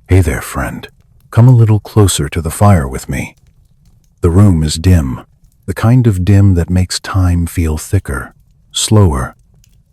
Hey there, friend. Come a little closer to the fire with me. The room is dim, the kind of dim that makes time feel thicker, slower,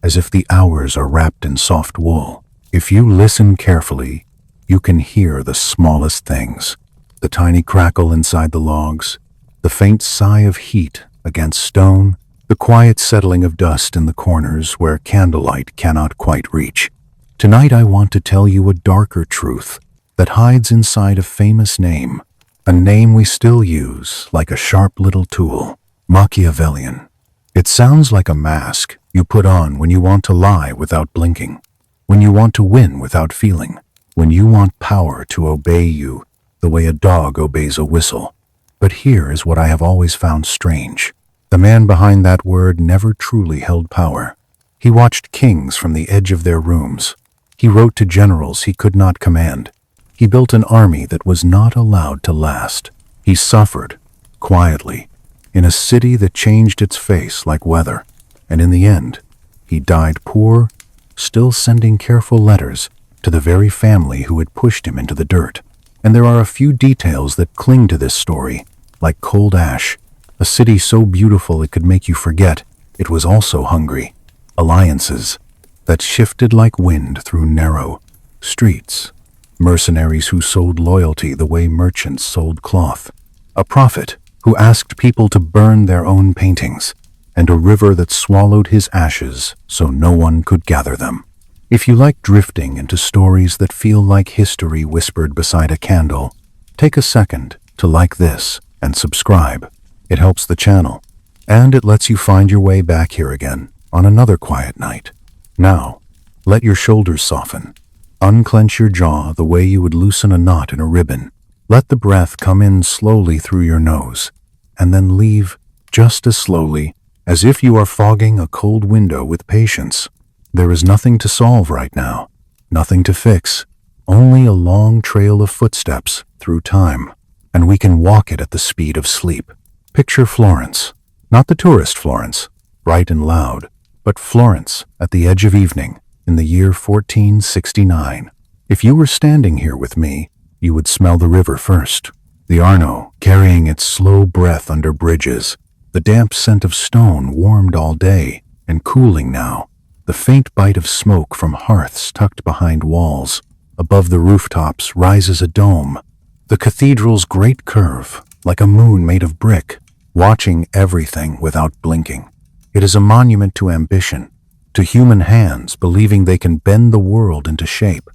as if the hours are wrapped in soft wool. If you listen carefully, you can hear the smallest things, the tiny crackle inside the logs, the faint sigh of heat against stone, the quiet settling of dust in the corners where candlelight cannot quite reach. Tonight I want to tell you a darker truth that hides inside a famous name, a name we still use like a sharp little tool, Machiavellian. It sounds like a mask you put on when you want to lie without blinking, when you want to win without feeling, when you want power to obey you the way a dog obeys a whistle. But here is what I have always found strange. The man behind that word never truly held power. He watched kings from the edge of their rooms. He wrote to generals he could not command. He built an army that was not allowed to last. He suffered, quietly, in a city that changed its face like weather. And in the end, he died poor, still sending careful letters to the very family who had pushed him into the dirt. And there are a few details that cling to this story, like cold ash, a city so beautiful it could make you forget it was also hungry. Alliances that shifted like wind through narrow streets. Mercenaries who sold loyalty the way merchants sold cloth. A prophet who asked people to burn their own paintings, and a river that swallowed his ashes so no one could gather them. If you like drifting into stories that feel like history whispered beside a candle, take a second to like this and subscribe. It helps the channel, and it lets you find your way back here again on another quiet night. Now, let your shoulders soften. Unclench your jaw the way you would loosen a knot in a ribbon. Let the breath come in slowly through your nose, and then leave just as slowly as if you are fogging a cold window with patience. There is nothing to solve right now, nothing to fix, only a long trail of footsteps through time, and we can walk it at the speed of sleep. Picture Florence, not the tourist Florence, bright and loud, but Florence at the edge of evening, in the year 1469. If you were standing here with me, you would smell the river first. The Arno carrying its slow breath under bridges, the damp scent of stone warmed all day and cooling now, the faint bite of smoke from hearths tucked behind walls. Above the rooftops rises a dome, the cathedral's great curve, like a moon made of brick, watching everything without blinking. It is a monument to ambition, to human hands believing they can bend the world into shape.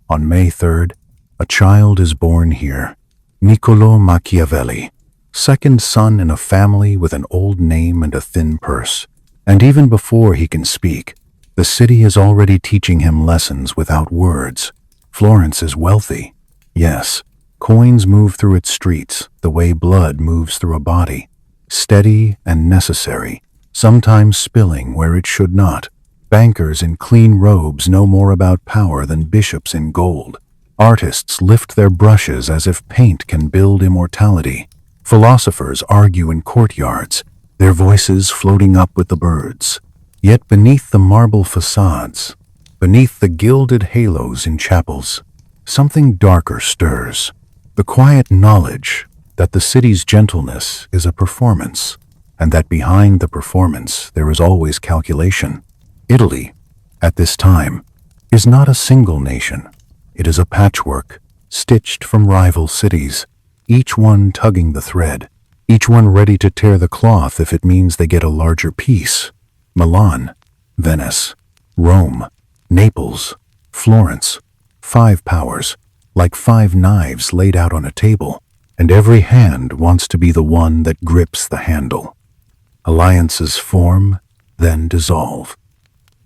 On May 3rd, a child is born here, Niccolò Machiavelli, second son in a family with an old name and a thin purse. And even before he can speak, the city is already teaching him lessons without words. Florence is wealthy. Yes, coins move through its streets the way blood moves through a body, steady and necessary, sometimes spilling where it should not. Bankers in clean robes know more about power than bishops in gold. Artists lift their brushes as if paint can build immortality. Philosophers argue in courtyards, their voices floating up with the birds. Yet beneath the marble facades, beneath the gilded halos in chapels, something darker stirs. The quiet knowledge that the city's gentleness is a performance, and that behind the performance there is always calculation. Italy, at this time, is not a single nation. It is a patchwork, stitched from rival cities, each one tugging the thread, each one ready to tear the cloth if it means they get a larger piece. Milan, Venice, Rome, Naples, Florence, 5 powers, like 5 knives laid out on a table, and every hand wants to be the one that grips the handle. Alliances form, then dissolve.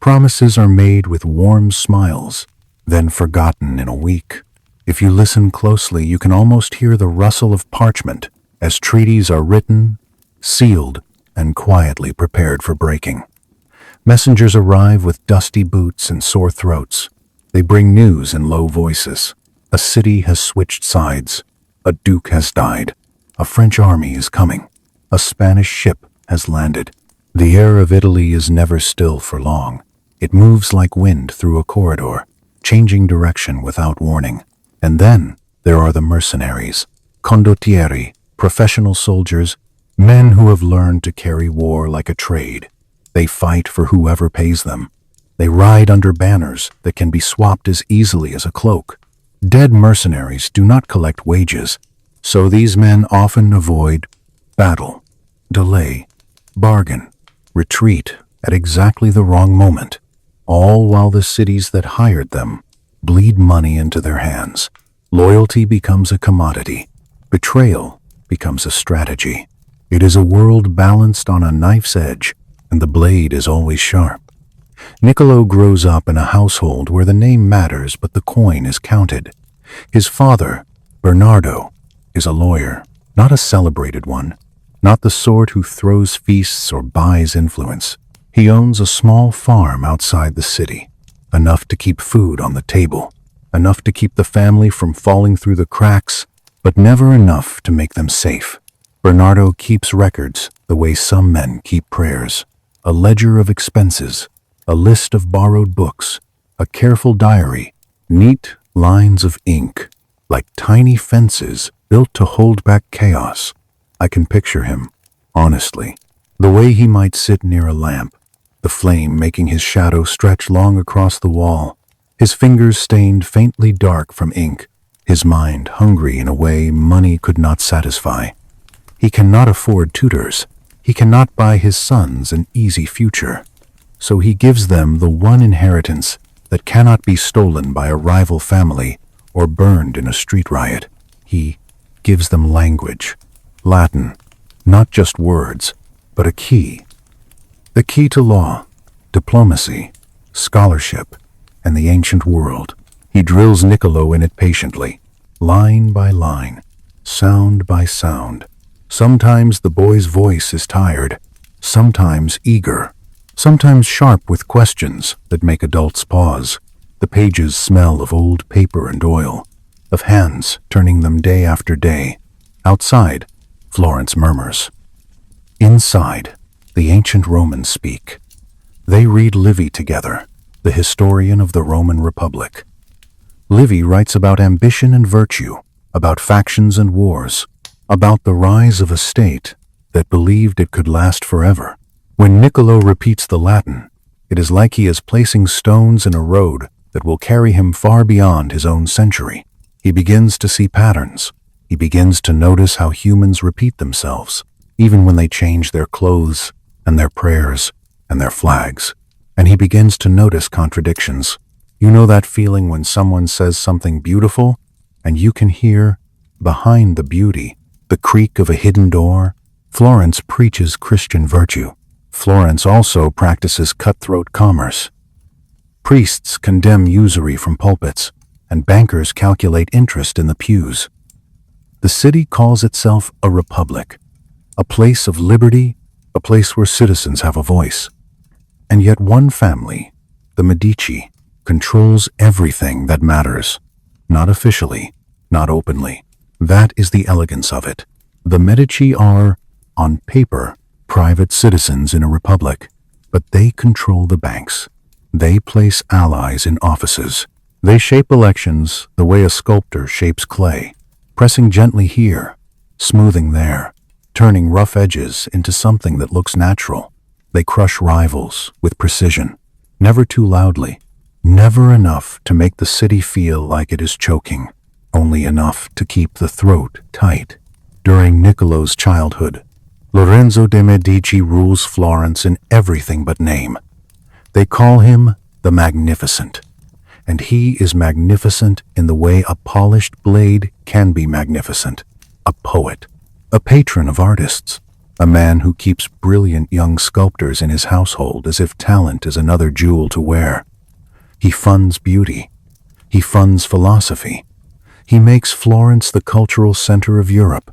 Promises are made with warm smiles, then forgotten in a week. If you listen closely, you can almost hear the rustle of parchment as treaties are written, sealed, and quietly prepared for breaking. Messengers arrive with dusty boots and sore throats. They bring news in low voices. A city has switched sides. A duke has died. A French army is coming. A Spanish ship has landed. The air of Italy is never still for long. It moves like wind through a corridor, changing direction without warning. And then there are the mercenaries, condottieri, professional soldiers, men who have learned to carry war like a trade. They fight for whoever pays them. They ride under banners that can be swapped as easily as a cloak. Dead mercenaries do not collect wages, so these men often avoid battle, delay, bargain, retreat at exactly the wrong moment, all while the cities that hired them bleed money into their hands. Loyalty becomes a commodity. Betrayal becomes a strategy. It is a world balanced on a knife's edge, and the blade is always sharp. Niccolo grows up in a household where the name matters but the coin is counted. His father, Bernardo, is a lawyer, not a celebrated one, not the sort who throws feasts or buys influence. He owns a small farm outside the city, enough to keep food on the table, enough to keep the family from falling through the cracks, but never enough to make them safe. Bernardo keeps records the way some men keep prayers, a ledger of expenses, a list of borrowed books, a careful diary, neat lines of ink, like tiny fences built to hold back chaos. I can picture him, honestly, the way he might sit near a lamp, the flame making his shadow stretch long across the wall, his fingers stained faintly dark from ink, his mind hungry in a way money could not satisfy. He cannot afford tutors. He cannot buy his sons an easy future. So he gives them the one inheritance that cannot be stolen by a rival family or burned in a street riot. He gives them language, Latin, not just words, but a key. The key to law, diplomacy, scholarship, and the ancient world. He drills Niccolo in it patiently, line by line, sound by sound. Sometimes the boy's voice is tired, sometimes eager, sometimes sharp with questions that make adults pause. The pages smell of old paper and oil, of hands turning them day after day. Outside, Florence murmurs. Inside, the ancient Romans speak. They read Livy together, the historian of the Roman Republic. Livy writes about ambition and virtue, about factions and wars, about the rise of a state that believed it could last forever. When Niccolo repeats the Latin, it is like he is placing stones in a road that will carry him far beyond his own century. He begins to see patterns. He begins to notice how humans repeat themselves, even when they change their clothes and their prayers and their flags. And he begins to notice contradictions. You know that feeling when someone says something beautiful and you can hear, behind the beauty, the creak of a hidden door? Florence preaches Christian virtue. Florence also practices cutthroat commerce. Priests condemn usury from pulpits, and bankers calculate interest in the pews. The city calls itself a republic, a place of liberty, a place where citizens have a voice. And yet one family, the Medici, controls everything that matters. Not officially, not openly. That is the elegance of it. The Medici are, on paper, private citizens in a republic, but they control the banks. They place allies in offices. They shape elections the way a sculptor shapes clay, pressing gently here, smoothing there, turning rough edges into something that looks natural. They crush rivals with precision, never too loudly, never enough to make the city feel like it is choking, only enough to keep the throat tight. During Niccolo's childhood, Lorenzo de' Medici rules Florence in everything but name. They call him the Magnificent, and he is magnificent in the way a polished blade can be magnificent. A poet, a patron of artists, a man who keeps brilliant young sculptors in his household as if talent is another jewel to wear. He funds beauty. He funds philosophy. He makes Florence the cultural center of Europe.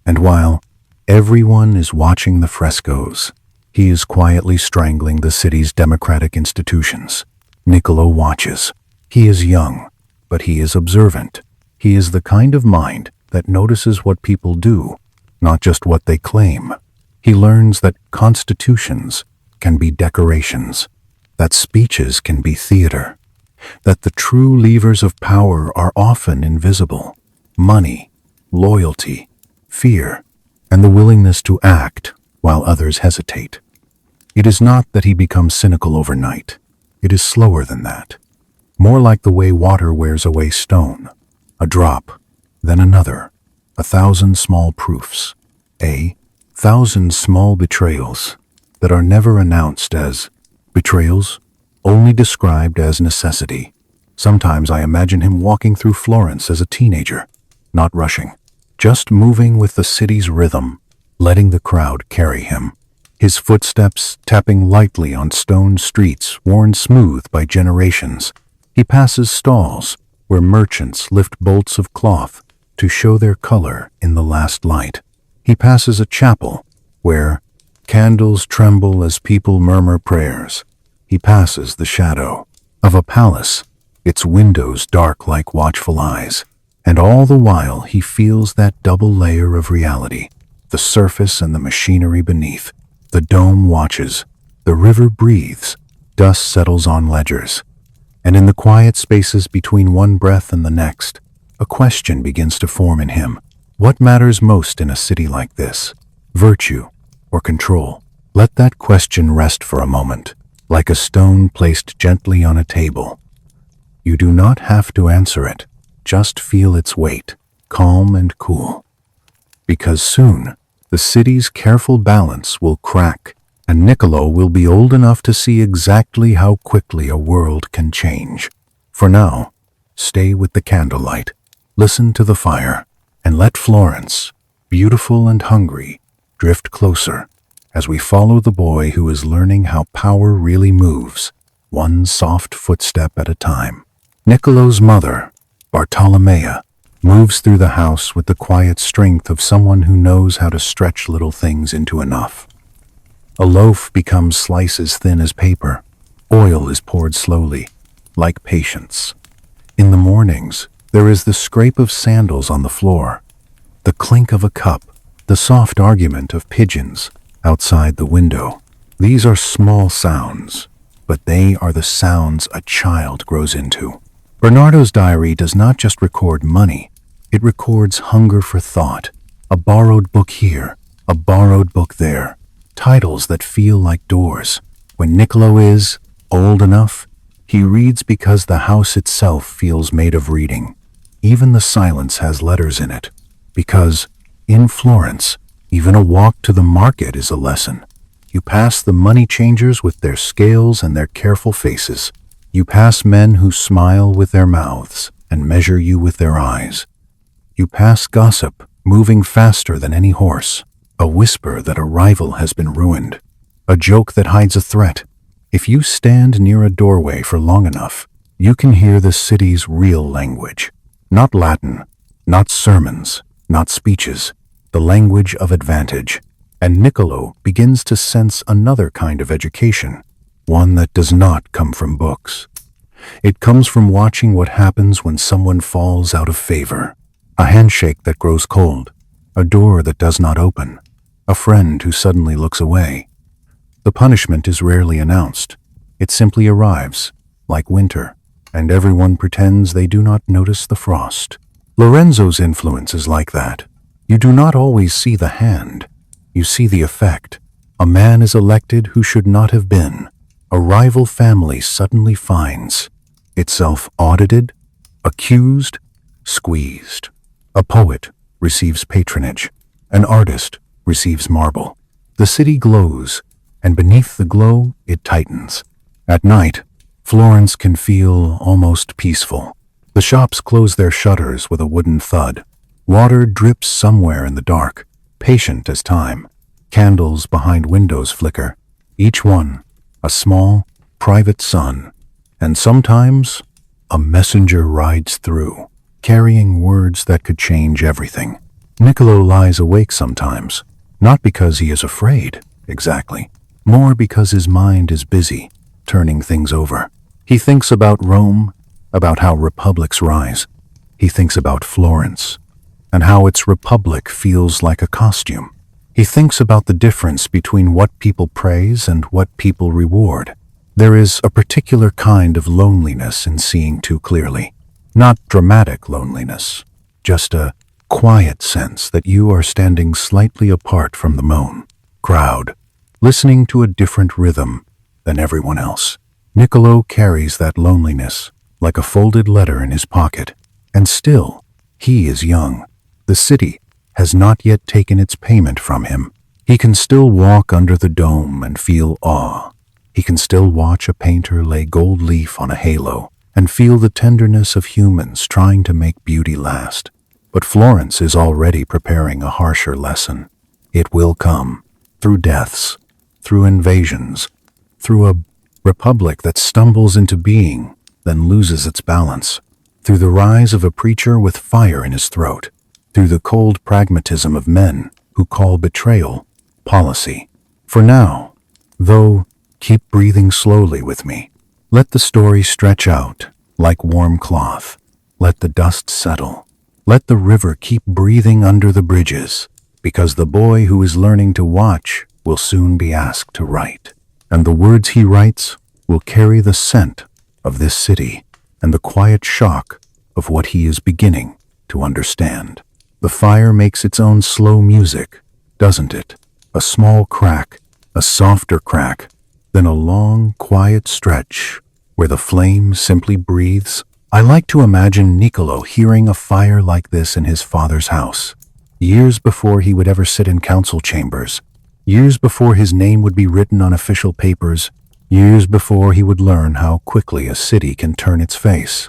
And while everyone is watching the frescoes, he is quietly strangling the city's democratic institutions. Niccolo watches. He is young, but he is observant. He is the kind of mind that notices what people do, not just what they claim. He learns that constitutions can be decorations, that speeches can be theater. that the true levers of power are often invisible: money, loyalty, fear, and the willingness to act while others hesitate. It is not that he becomes cynical overnight. It is slower than that. More like the way water wears away stone. A drop, then another. 1,000 small proofs. 1,000 small betrayals that are never announced as betrayals, only described as necessity. Sometimes I imagine him walking through Florence as a teenager, not rushing, just moving with the city's rhythm, letting the crowd carry him. His footsteps tapping lightly on stone streets worn smooth by generations. He passes stalls where merchants lift bolts of cloth to show their color in the last light. He passes a chapel where candles tremble as people murmur prayers. He passes the shadow of a palace, its windows dark like watchful eyes. And all the while he feels that double layer of reality, the surface and the machinery beneath. The dome watches, the river breathes, dust settles on ledgers. And in the quiet spaces between one breath and the next, a question begins to form in him. What matters most in a city like this? Virtue or control? Let that question rest for a moment, like a stone placed gently on a table. You do not have to answer it. Just feel its weight, calm and cool. Because soon, the city's careful balance will crack, and Niccolo will be old enough to see exactly how quickly a world can change. For now, stay with the candlelight, listen to the fire, and let Florence, beautiful and hungry, drift closer as we follow the boy who is learning how power really moves, one soft footstep at a time. Niccolo's mother, Bartolomea, moves through the house with the quiet strength of someone who knows how to stretch little things into enough. A loaf becomes slices thin as paper. Oil is poured slowly, like patience. In the mornings, there is the scrape of sandals on the floor, the clink of a cup, the soft argument of pigeons outside the window. These are small sounds, but they are the sounds a child grows into. Bernardo's diary does not just record money, it records hunger for thought. A borrowed book here, a borrowed book there, titles that feel like doors. When Niccolo is old enough, he reads because the house itself feels made of reading. Even the silence has letters in it, because in Florence, even a walk to the market is a lesson. You pass the money changers with their scales and their careful faces. You pass men who smile with their mouths and measure you with their eyes. You pass gossip, moving faster than any horse, a whisper that a rival has been ruined, a joke that hides a threat. If you stand near a doorway for long enough, you can hear the city's real language. Not Latin, not sermons, not speeches, the language of advantage. And Niccolo begins to sense another kind of education, one that does not come from books. It comes from watching what happens when someone falls out of favor. A handshake that grows cold, a door that does not open, a friend who suddenly looks away. The punishment is rarely announced. It simply arrives, like winter, and everyone pretends they do not notice the frost. Lorenzo's influence is like that. You do not always see the hand. You see the effect. A man is elected who should not have been. A rival family suddenly finds itself audited, accused, squeezed. A poet receives patronage. An artist receives marble. The city glows, and beneath the glow, it tightens. At night, Florence can feel almost peaceful. The shops close their shutters with a wooden thud. Water drips somewhere in the dark, patient as time. Candles behind windows flicker, each one a small, private sun. And sometimes, a messenger rides through, carrying words that could change everything. Niccolo lies awake sometimes, not because he is afraid, exactly, more because his mind is busy, turning things over. He thinks about Rome, about how republics rise. He thinks about Florence, and how its republic feels like a costume. He thinks about the difference between what people praise and what people reward. There is a particular kind of loneliness in seeing too clearly. Not dramatic loneliness, just a quiet sense that you are standing slightly apart from the crowd, listening to a different rhythm than everyone else. Niccolo carries that loneliness like a folded letter in his pocket, and still, he is young. The city has not yet taken its payment from him. He can still walk under the dome and feel awe. He can still watch a painter lay gold leaf on a halo and feel the tenderness of humans trying to make beauty last. But Florence is already preparing a harsher lesson. It will come, through deaths, through invasions, through a republic that stumbles into being, then loses its balance, through the rise of a preacher with fire in his throat, through the cold pragmatism of men who call betrayal policy. For now, though, keep breathing slowly with me. Let the story stretch out like warm cloth. Let the dust settle. Let the river keep breathing under the bridges, because the boy who is learning to watch will soon be asked to write. And the words he writes will carry the scent of this city and the quiet shock of what he is beginning to understand. The fire makes its own slow music, doesn't it? A small crack, a softer crack, then a long, quiet stretch where the flame simply breathes. I like to imagine Niccolo hearing a fire like this in his father's house, years before he would ever sit in council chambers, years before his name would be written on official papers, years before he would learn how quickly a city can turn its face.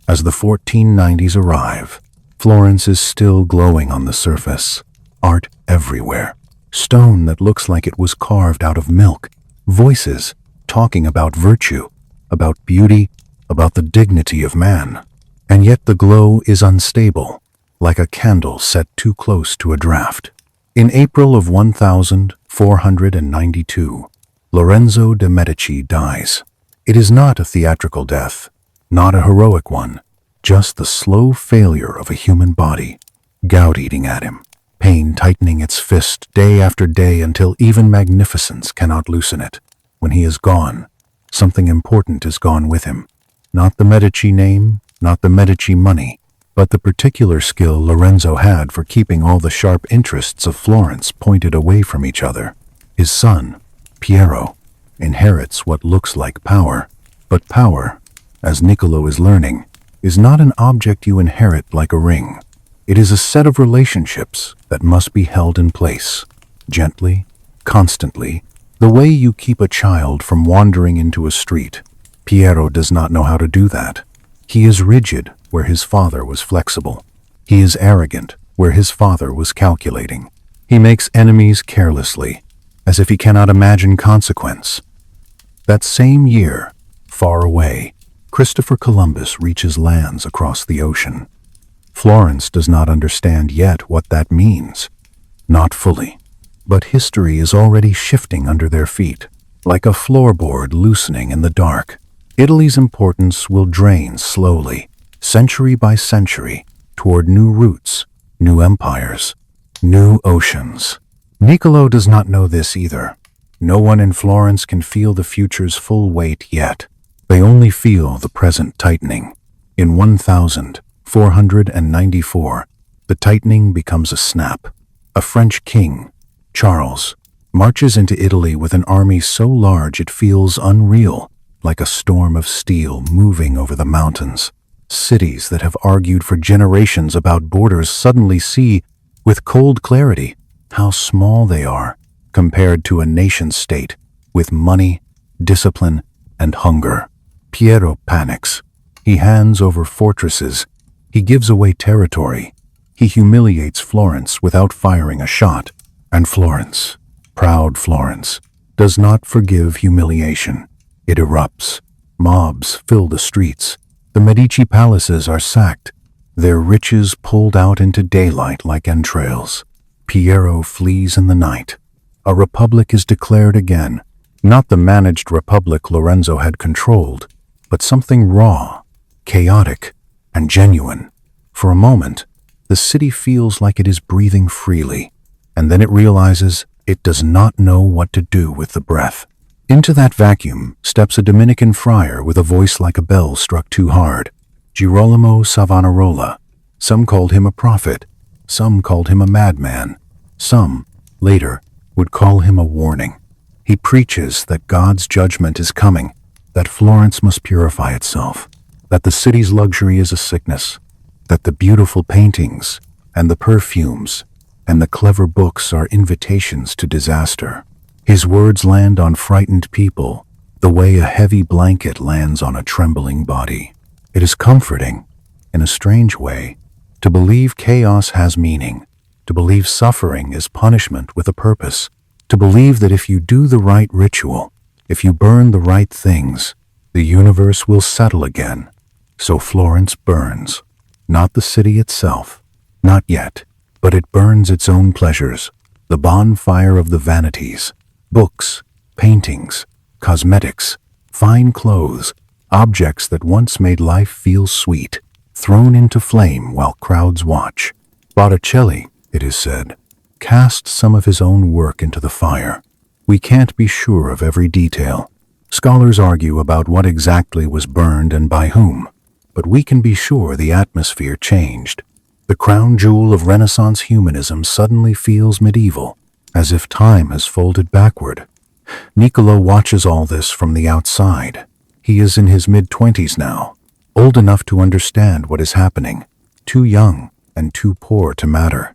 As the 1490s arrive, Florence is still glowing on the surface. Art everywhere. Stone that looks like it was carved out of milk. Voices talking about virtue, about beauty, about the dignity of man. And yet the glow is unstable, like a candle set too close to a draft. In April of 1492, Lorenzo de' Medici dies. It is not a theatrical death, not a heroic one, just the slow failure of a human body, gout eating at him, pain tightening its fist day after day until even magnificence cannot loosen it. When he is gone, something important is gone with him. Not the Medici name, not the Medici money, but the particular skill Lorenzo had for keeping all the sharp interests of Florence pointed away from each other. His son, Piero, inherits what looks like power, but power, as Niccolo is learning, is not an object you inherit like a ring. It is a set of relationships that must be held in place, gently, constantly, the way you keep a child from wandering into a street. Piero does not know how to do that. He is rigid where his father was flexible. He is arrogant where his father was calculating. He makes enemies carelessly, as if he cannot imagine consequence. That same year, far away, Christopher Columbus reaches lands across the ocean. Florence does not understand yet what that means. Not fully. But history is already shifting under their feet, like a floorboard loosening in the dark. Italy's importance will drain slowly, century by century, toward new routes, new empires, new oceans. Niccolo does not know this either. No one in Florence can feel the future's full weight yet. They only feel the present tightening. In 1494, the tightening becomes a snap. A French king, Charles, marches into Italy with an army so large it feels unreal, like a storm of steel moving over the mountains. Cities that have argued for generations about borders suddenly see, with cold clarity, how small they are compared to a nation-state with money, discipline, and hunger. Piero panics. He hands over fortresses. He gives away territory. He humiliates Florence without firing a shot. And Florence, proud Florence, does not forgive humiliation. It erupts. Mobs fill the streets. The Medici palaces are sacked, their riches pulled out into daylight like entrails. Piero flees in the night. A republic is declared again, not the managed republic Lorenzo had controlled, but something raw, chaotic, and genuine. For a moment, the city feels like it is breathing freely, and then it realizes it does not know what to do with the breath. Into that vacuum steps a Dominican friar with a voice like a bell struck too hard, Girolamo Savonarola. Some called him a prophet, some called him a madman, some, later, would call him a warning. He preaches that God's judgment is coming, that Florence must purify itself, that the city's luxury is a sickness, that the beautiful paintings and the perfumes and the clever books are invitations to disaster. His words land on frightened people the way a heavy blanket lands on a trembling body. It is comforting, in a strange way, to believe chaos has meaning, to believe suffering is punishment with a purpose, to believe that if you do the right ritual, if you burn the right things, the universe will settle again. So Florence burns, not the city itself, not yet, but it burns its own pleasures, the bonfire of the vanities, books, paintings, cosmetics, fine clothes, objects that once made life feel sweet, thrown into flame while crowds watch. Botticelli, it is said, cast some of his own work into the fire. We can't be sure of every detail. Scholars argue about what exactly was burned and by whom, but we can be sure the atmosphere changed. The crown jewel of Renaissance humanism suddenly feels medieval, as if time has folded backward. Niccolo watches all this from the outside. He is in his mid-20s now, old enough to understand what is happening, too young and too poor to matter.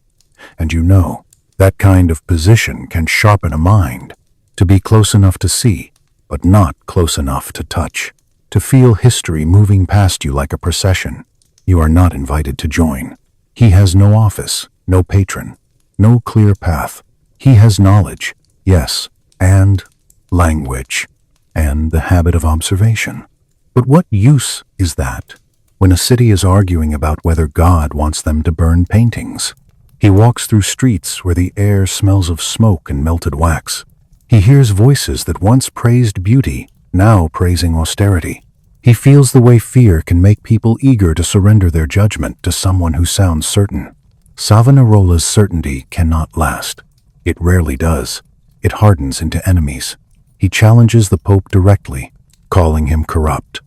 And you know, that kind of position can sharpen a mind, to be close enough to see, but not close enough to touch, to feel history moving past you like a procession. You are not invited to join. He has no office, no patron, no clear path. He has knowledge, yes, and language, and the habit of observation. But what use is that when a city is arguing about whether God wants them to burn paintings? He walks through streets where the air smells of smoke and melted wax. He hears voices that once praised beauty, now praising austerity. He feels the way fear can make people eager to surrender their judgment to someone who sounds certain. Savonarola's certainty cannot last. It rarely does. It hardens into enemies. He challenges the Pope directly, calling him corrupt.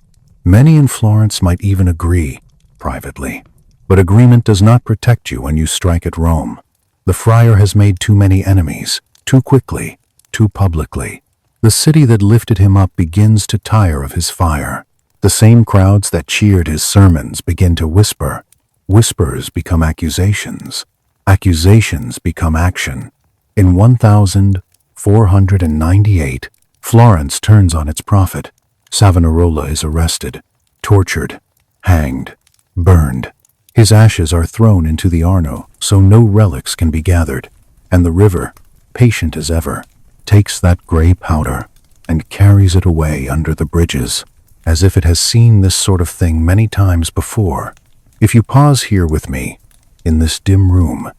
Many in Florence might even agree, privately. But agreement does not protect you when you strike at Rome. The friar has made too many enemies, too quickly, too publicly. The city that lifted him up begins to tire of his fire. The same crowds that cheered his sermons begin to whisper. Whispers become accusations. Accusations become action. In 1498, Florence turns on its prophet. Savonarola is arrested, tortured, hanged, burned. His ashes are thrown into the Arno so no relics can be gathered, and the river, patient as ever, takes that gray powder and carries it away under the bridges, as if it has seen this sort of thing many times before. If you pause here with me, in this dim room,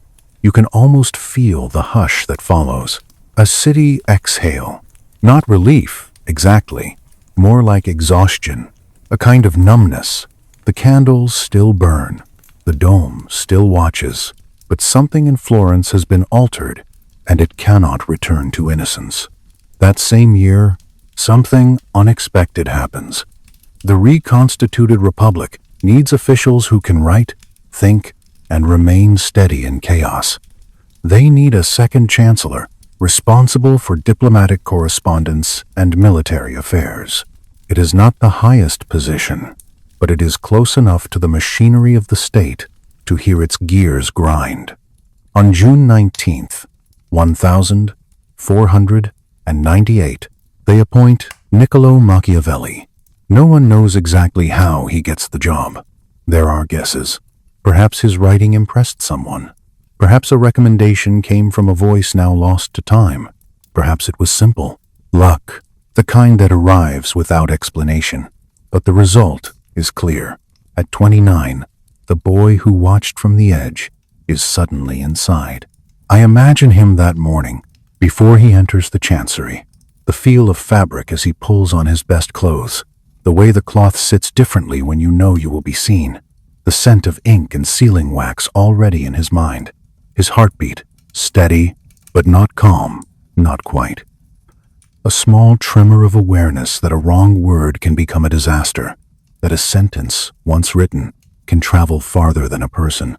you can almost feel the hush that follows. A city exhale. Not relief, exactly. More like exhaustion. A kind of numbness. The candles still burn. The dome still watches. But something in Florence has been altered, and it cannot return to innocence. That same year, something unexpected happens. The reconstituted republic needs officials who can write, think, and remain steady in chaos. They need a second chancellor, responsible for diplomatic correspondence and military affairs. It is not the highest position, but it is close enough to the machinery of the state to hear its gears grind. On June 19th, 1498, they appoint Niccolo Machiavelli. No one knows exactly how he gets the job. There are guesses. Perhaps his writing impressed someone. Perhaps a recommendation came from a voice now lost to time. Perhaps it was simple. Luck, the kind that arrives without explanation. But the result is clear. At 29, the boy who watched from the edge is suddenly inside. I imagine him that morning, before he enters the chancery. The feel of fabric as he pulls on his best clothes. The way the cloth sits differently when you know you will be seen. The scent of ink and sealing wax already in his mind. His heartbeat, steady, but not calm, not quite. A small tremor of awareness that a wrong word can become a disaster, that a sentence, once written, can travel farther than a person.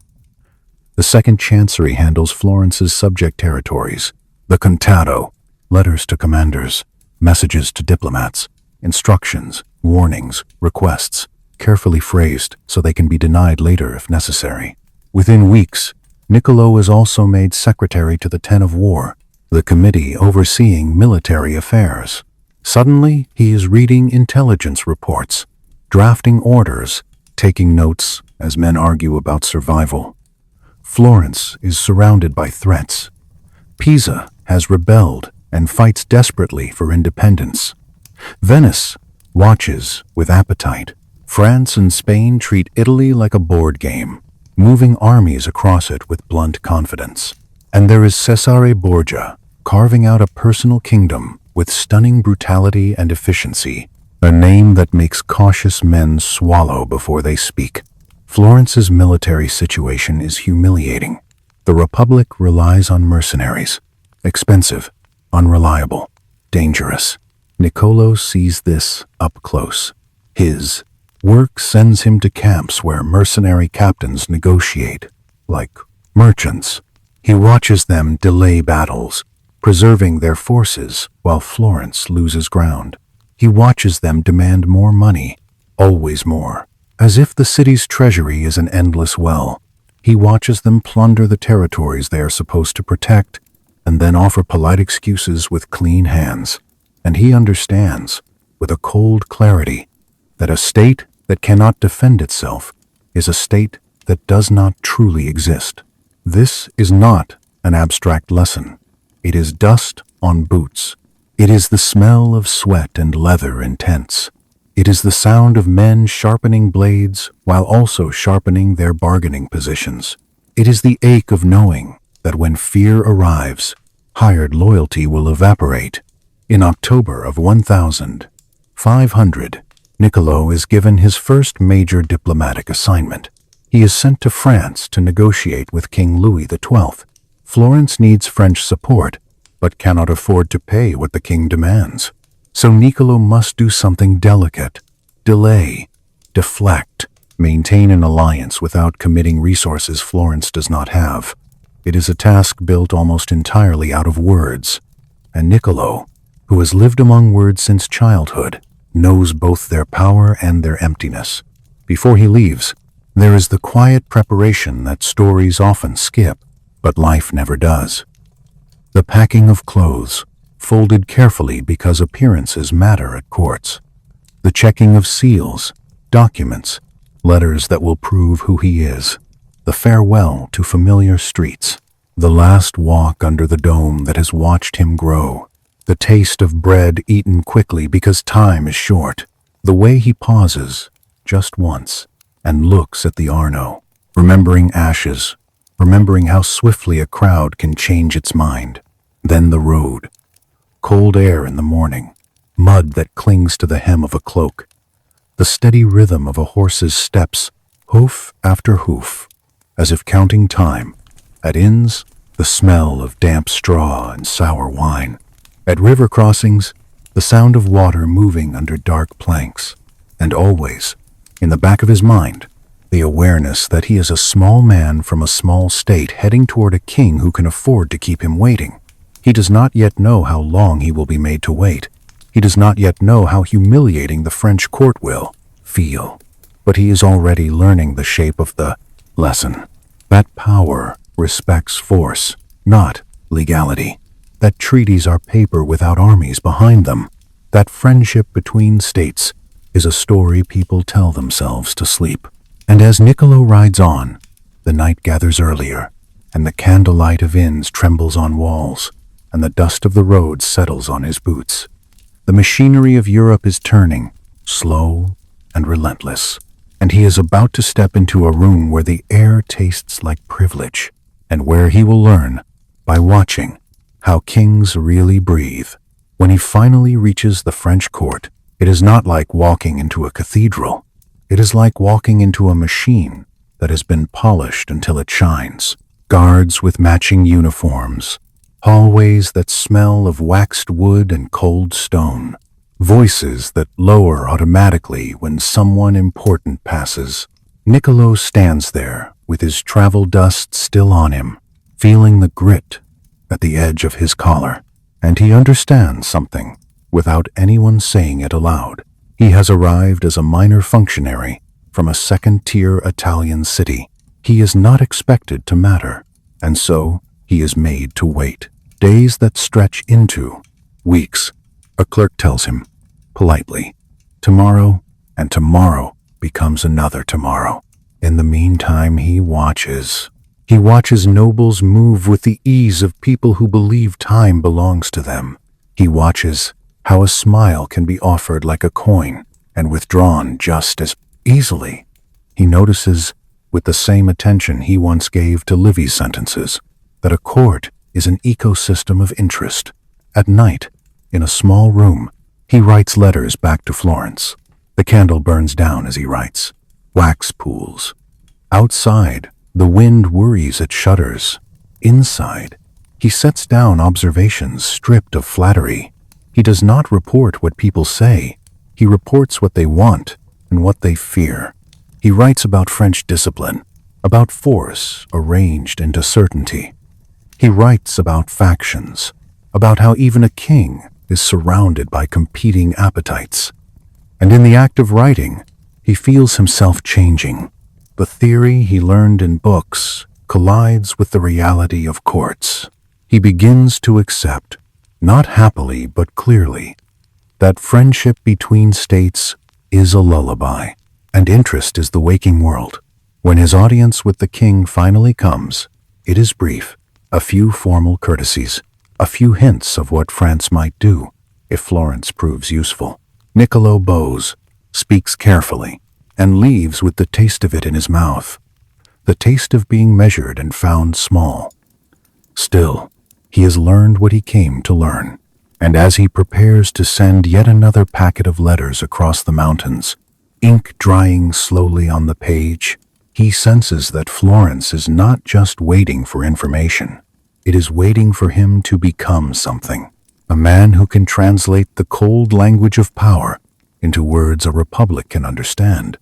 The second chancery handles Florence's subject territories, the contado, letters to commanders, messages to diplomats, instructions, warnings, requests, carefully phrased so they can be denied later if necessary. Within weeks, Niccolo is also made secretary to the Ten of War, the committee overseeing military affairs. Suddenly, he is reading intelligence reports, drafting orders, taking notes as men argue about survival. Florence is surrounded by threats. Pisa has rebelled and fights desperately for independence. Venice watches with appetite. France and Spain treat Italy like a board game, moving armies across it with blunt confidence. And there is Cesare Borgia, carving out a personal kingdom with stunning brutality and efficiency, a name that makes cautious men swallow before they speak. Florence's military situation is humiliating. The Republic relies on mercenaries, expensive, unreliable, dangerous. Niccolo sees this up close. His work sends him to camps where mercenary captains negotiate, like merchants. He watches them delay battles, preserving their forces while Florence loses ground. He watches them demand more money, always more, as if the city's treasury is an endless well. He watches them plunder the territories they are supposed to protect, and then offer polite excuses with clean hands. And he understands, with a cold clarity, that a state that cannot defend itself is a state that does not truly exist. This is not an abstract lesson. It is dust on boots. It is the smell of sweat and leather in tents. It is the sound of men sharpening blades while also sharpening their bargaining positions. It is the ache of knowing that when fear arrives, hired loyalty will evaporate. In October of 1500, Niccolo is given his first major diplomatic assignment. He is sent to France to negotiate with King Louis XII. Florence needs French support, but cannot afford to pay what the king demands. So Niccolo must do something delicate: delay, deflect, maintain an alliance without committing resources Florence does not have. It is a task built almost entirely out of words, and Niccolo, who has lived among words since childhood, knows both their power and their emptiness. Before he leaves, there is the quiet preparation that stories often skip, but life never does. The packing of clothes, folded carefully because appearances matter at courts. The checking of seals, documents, letters that will prove who he is. The farewell to familiar streets. The last walk under the dome that has watched him grow. The taste of bread eaten quickly because time is short. The way he pauses, just once, and looks at the Arno, remembering ashes, remembering how swiftly a crowd can change its mind. Then the road. Cold air in the morning, mud that clings to the hem of a cloak, the steady rhythm of a horse's steps, hoof after hoof, as if counting time. At inns, the smell of damp straw and sour wine. At river crossings, the sound of water moving under dark planks. And always, in the back of his mind, the awareness that he is a small man from a small state heading toward a king who can afford to keep him waiting. He does not yet know how long he will be made to wait. He does not yet know how humiliating the French court will feel. But he is already learning the shape of the lesson. That power respects force, not legality. That treaties are paper without armies behind them. That friendship between states is a story people tell themselves to sleep. And as Niccolo rides on, the night gathers earlier, and the candlelight of inns trembles on walls, and the dust of the road settles on his boots. The machinery of Europe is turning, slow and relentless, and he is about to step into a room where the air tastes like privilege, and where he will learn, by watching, how kings really breathe. When he finally reaches the French court, it is not like walking into a cathedral. It is like walking into a machine that has been polished until it shines. Guards with matching uniforms, hallways that smell of waxed wood and cold stone, voices that lower automatically when someone important passes. Niccolo stands there with his travel dust still on him, feeling the grit at the edge of his collar, and he understands something without anyone saying it aloud. He has arrived as a minor functionary from a second-tier Italian city. He is not expected to matter, and so he is made to wait. Days that stretch into weeks. A clerk tells him, politely, tomorrow, and tomorrow becomes another tomorrow. In the meantime, he watches. He watches nobles move with the ease of people who believe time belongs to them. He watches how a smile can be offered like a coin and withdrawn just as easily. He notices, with the same attention he once gave to Livy's sentences, that a court is an ecosystem of interest. At night, in a small room, he writes letters back to Florence. The candle burns down as he writes. Wax pools. Outside, the wind worries at shutters. Inside, he sets down observations stripped of flattery. He does not report what people say. He reports what they want and what they fear. He writes about French discipline, about force arranged into certainty. He writes about factions, about how even a king is surrounded by competing appetites. And in the act of writing, he feels himself changing. The theory he learned in books collides with the reality of courts. He begins to accept, not happily but clearly, that friendship between states is a lullaby, and interest is the waking world. When his audience with the king finally comes, it is brief, a few formal courtesies, a few hints of what France might do if Florence proves useful. Niccolo bows, speaks carefully, and leaves with the taste of it in his mouth, the taste of being measured and found small. Still, he has learned what he came to learn, and as he prepares to send yet another packet of letters across the mountains, ink drying slowly on the page, he senses that Florence is not just waiting for information. It is waiting for him to become something, a man who can translate the cold language of power into words a republic can understand.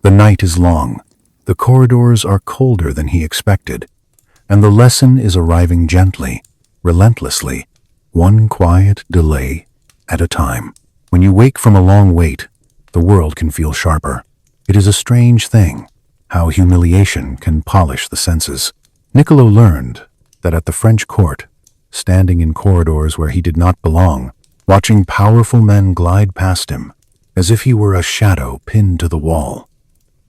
The night is long, the corridors are colder than he expected, and the lesson is arriving gently, relentlessly, one quiet delay at a time. When you wake from a long wait, the world can feel sharper. It is a strange thing, how humiliation can polish the senses. Niccolo learned that at the French court, standing in corridors where he did not belong, watching powerful men glide past him, as if he were a shadow pinned to the wall.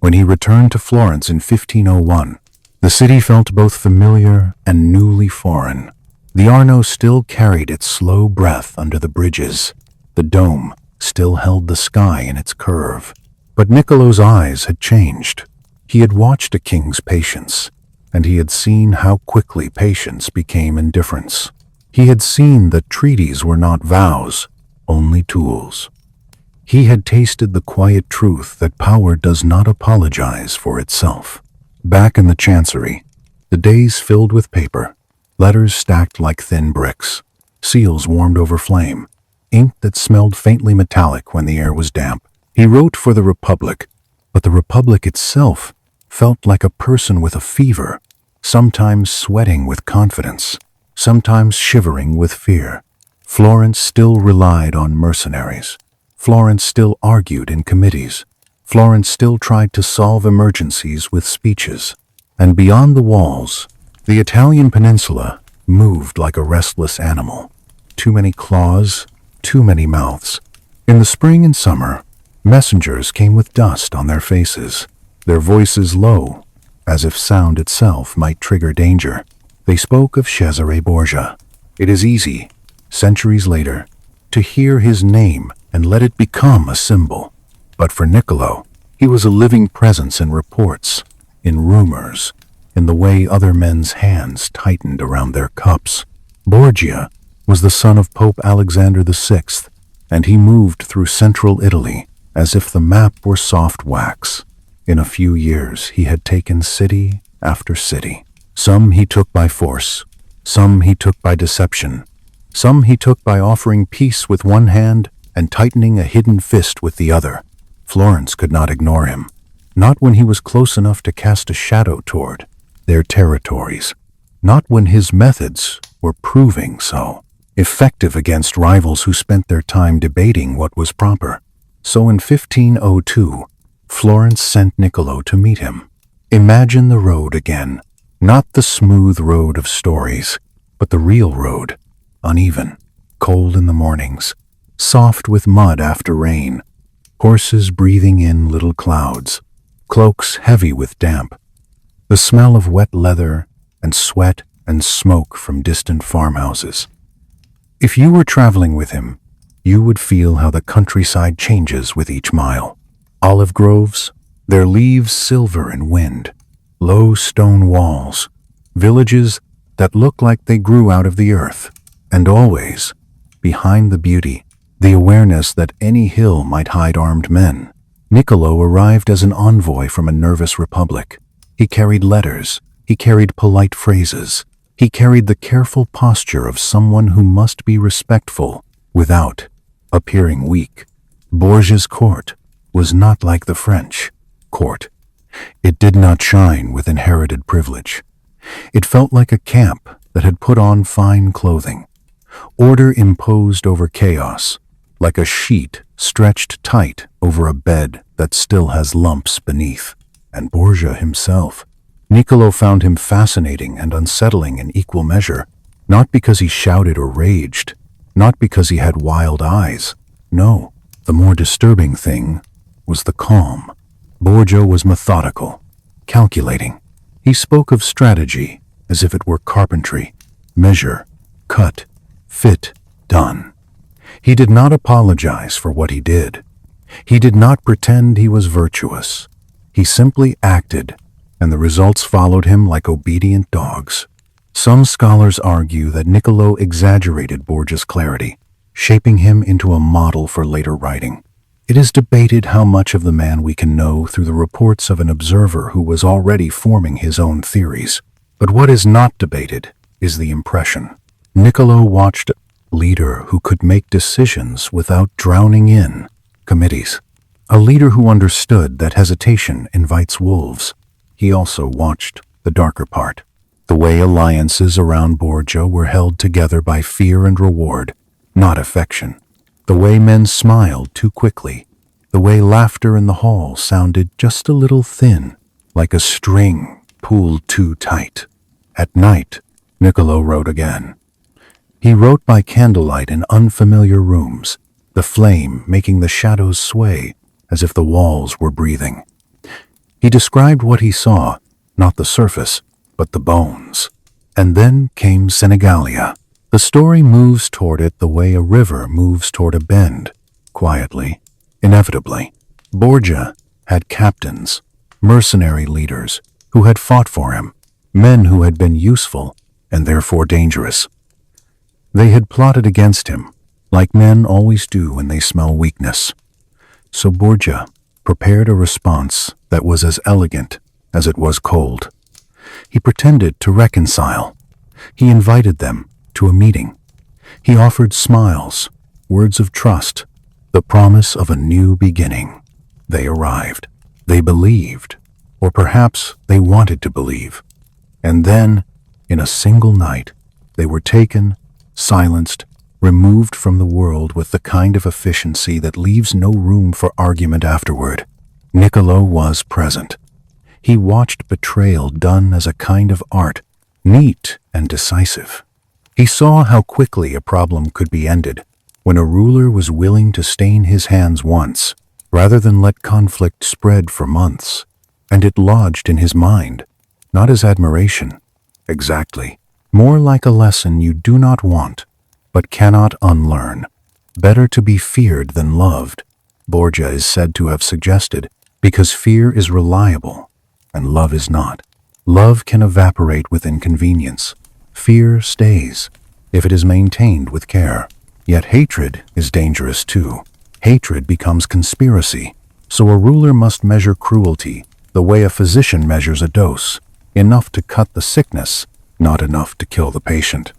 When he returned to Florence in 1501, the city felt both familiar and newly foreign. The Arno still carried its slow breath under the bridges. The dome still held the sky in its curve. But Niccolo's eyes had changed. He had watched a king's patience, and he had seen how quickly patience became indifference. He had seen that treaties were not vows, only tools. He had tasted the quiet truth that power does not apologize for itself. Back in the chancery, the days filled with paper, letters stacked like thin bricks, seals warmed over flame, ink that smelled faintly metallic when the air was damp. He wrote for the Republic, but the Republic itself felt like a person with a fever, sometimes sweating with confidence, sometimes shivering with fear. Florence still relied on mercenaries. Florence still argued in committees. Florence still tried to solve emergencies with speeches. And beyond the walls, the Italian peninsula moved like a restless animal. Too many claws, too many mouths. In the spring and summer, messengers came with dust on their faces, their voices low, as if sound itself might trigger danger. They spoke of Cesare Borgia. It is easy, centuries later, to hear his name and let it become a symbol. But for Niccolo, he was a living presence in reports, in rumors, in the way other men's hands tightened around their cups. Borgia was the son of Pope Alexander VI, and he moved through central Italy as if the map were soft wax. In a few years, he had taken city after city. Some he took by force, Some he took by deception. Some he took by offering peace with one hand and tightening a hidden fist with the other. Florence could not ignore him, not when he was close enough to cast a shadow toward their territories, not when his methods were proving so effective against rivals who spent their time debating what was proper. So in 1502, Florence sent Niccolo to meet him. Imagine the road again, not the smooth road of stories, but the real road, uneven, cold in the mornings, soft with mud after rain, horses breathing in little clouds, cloaks heavy with damp, the smell of wet leather and sweat and smoke from distant farmhouses. If you were traveling with him, you would feel how the countryside changes with each mile. Olive groves, their leaves silver in wind, low stone walls, villages that look like they grew out of the earth, and always, behind the beauty, the awareness that any hill might hide armed men. Niccolo arrived as an envoy from a nervous republic. He carried letters, he carried polite phrases, he carried the careful posture of someone who must be respectful without appearing weak. Borgia's court was not like the French court. It did not shine with inherited privilege. It felt like a camp that had put on fine clothing. Order imposed over chaos, like a sheet stretched tight over a bed that still has lumps beneath. And Borgia himself. Niccolo found him fascinating and unsettling in equal measure, not because he shouted or raged, not because he had wild eyes. No, the more disturbing thing was the calm. Borgia was methodical, calculating. He spoke of strategy as if it were carpentry. Measure, cut, fit, done. He did not apologize for what he did. He did not pretend he was virtuous. He simply acted, and the results followed him like obedient dogs. Some scholars argue that Niccolo exaggerated Borgia's clarity, shaping him into a model for later writing. It is debated how much of the man we can know through the reports of an observer who was already forming his own theories. But what is not debated is the impression. Niccolo watched a leader who could make decisions without drowning in committees. A leader who understood that hesitation invites wolves. He also watched the darker part, the way alliances around Borgia were held together by fear and reward, not affection. The way men smiled too quickly, the way laughter in the hall sounded just a little thin, like a string pulled too tight. At night, Niccolo wrote again. He wrote by candlelight in unfamiliar rooms, the flame making the shadows sway as if the walls were breathing. He described what he saw, not the surface, but the bones. And then came Senegalia. The story moves toward it the way a river moves toward a bend, quietly, inevitably. Borgia had captains, mercenary leaders, who had fought for him, men who had been useful and therefore dangerous. They had plotted against him, like men always do when they smell weakness. So Borgia prepared a response that was as elegant as it was cold. He pretended to reconcile. He invited them to a meeting. He offered smiles, words of trust, the promise of a new beginning. They arrived. They believed, or perhaps they wanted to believe. And then, in a single night, they were taken, silenced, removed from the world with the kind of efficiency that leaves no room for argument afterward. Niccolo was present. He watched betrayal done as a kind of art, neat and decisive. He saw how quickly a problem could be ended when a ruler was willing to stain his hands once, rather than let conflict spread for months. And it lodged in his mind, not as admiration, exactly, more like a lesson you do not want, but cannot unlearn. Better to be feared than loved, Borgia is said to have suggested, because fear is reliable, and love is not. Love can evaporate with inconvenience. Fear stays, if it is maintained with care. Yet hatred is dangerous too. Hatred becomes conspiracy, so a ruler must measure cruelty the way a physician measures a dose, enough to cut the sickness, not enough to kill the patient.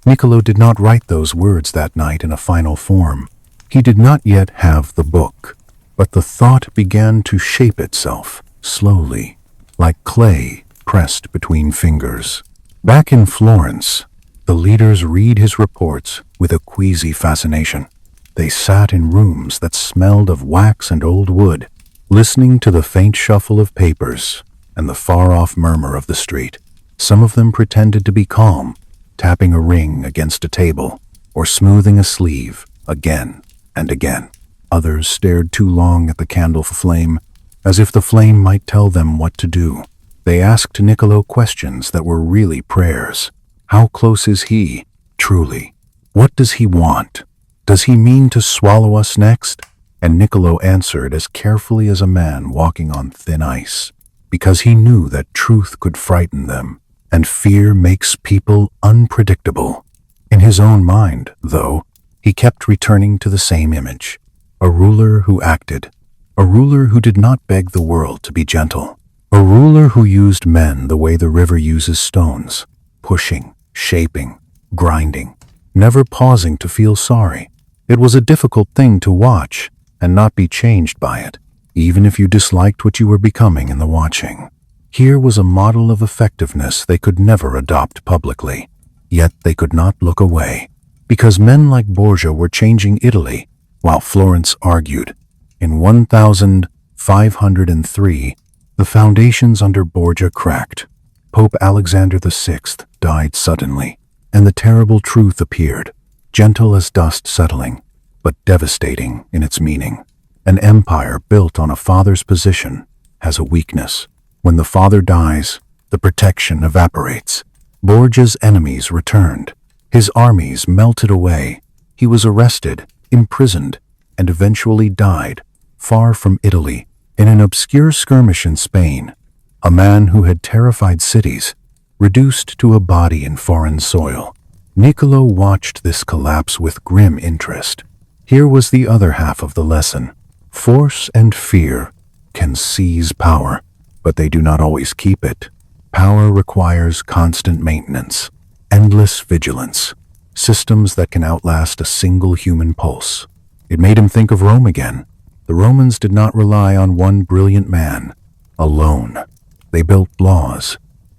Niccolo did not write those words that night in a final form. He did not yet have the book, but the thought began to shape itself, slowly, like clay pressed between fingers. Back in Florence, the leaders read his reports with a queasy fascination. They sat in rooms that smelled of wax and old wood, listening to the faint shuffle of papers and the far-off murmur of the street. Some of them pretended to be calm, tapping a ring against a table or smoothing a sleeve again and again. Others stared too long at the candle flame, as if the flame might tell them what to do. They asked Niccolo questions that were really prayers. How close is he, truly? What does he want? Does he mean to swallow us next? And Niccolo answered as carefully as a man walking on thin ice, because he knew that truth could frighten them, and fear makes people unpredictable. In his own mind, though, he kept returning to the same image. A ruler who acted. A ruler who did not beg the world to be gentle. A ruler who used men the way the river uses stones, pushing, shaping, grinding, never pausing to feel sorry. It was a difficult thing to watch and not be changed by it, even if you disliked what you were becoming in the watching. Here was a model of effectiveness they could never adopt publicly, yet they could not look away, because men like Borgia were changing Italy, while Florence argued. In 1503, the foundations under Borgia cracked. Pope Alexander VI died suddenly, and the terrible truth appeared, gentle as dust settling, but devastating in its meaning. An empire built on a father's position has a weakness. When the father dies, the protection evaporates. Borgia's enemies returned. His armies melted away. He was arrested, imprisoned, and eventually died, far from Italy, in an obscure skirmish in Spain. A man who had terrified cities, reduced to a body in foreign soil. Niccolo watched this collapse with grim interest. Here was the other half of the lesson. Force and fear can seize power, but they do not always keep it. Power requires constant maintenance, endless vigilance, systems that can outlast a single human pulse. It made him think of Rome again. The Romans did not rely on one brilliant man alone. They built laws,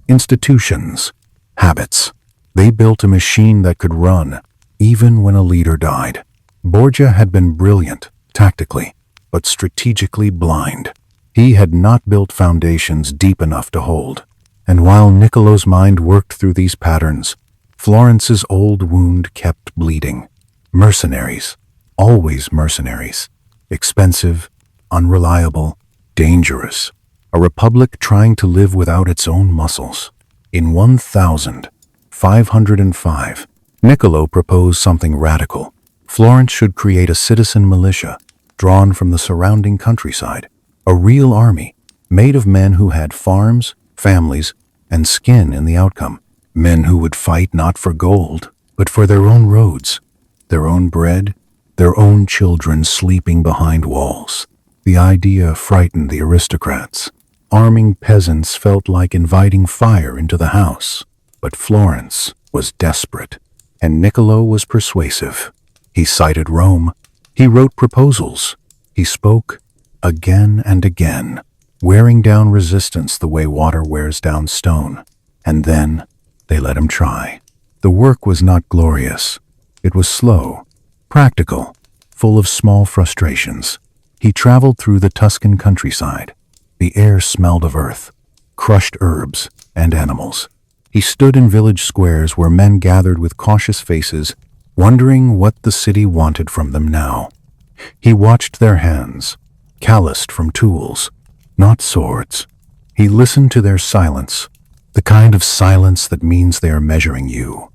institutions, habits. They built a machine that could run, even when a leader died. Borgia had been brilliant, tactically, but strategically blind. He had not built foundations deep enough to hold. And while Niccolo's mind worked through these patterns, Florence's old wound kept bleeding. Mercenaries, always mercenaries. Expensive, unreliable, dangerous. A republic trying to live without its own muscles. In 1505, Niccolo proposed something radical. Florence should create a citizen militia, drawn from the surrounding countryside. A real army, made of men who had farms, families, and skin in the outcome. Men who would fight not for gold, but for their own roads, their own bread, their own children sleeping behind walls. The idea frightened the aristocrats. Arming peasants felt like inviting fire into the house. But Florence was desperate, and Niccolo was persuasive. He cited Rome. He wrote proposals. He spoke again and again, wearing down resistance the way water wears down stone. And then they let him try. The work was not glorious. It was slow, practical, full of small frustrations. He traveled through the Tuscan countryside. The air smelled of earth, crushed herbs, and animals. He stood in village squares where men gathered with cautious faces, wondering what the city wanted from them now. He watched their hands, calloused from tools, not swords. He listened to their silence, the kind of silence that means they are measuring you.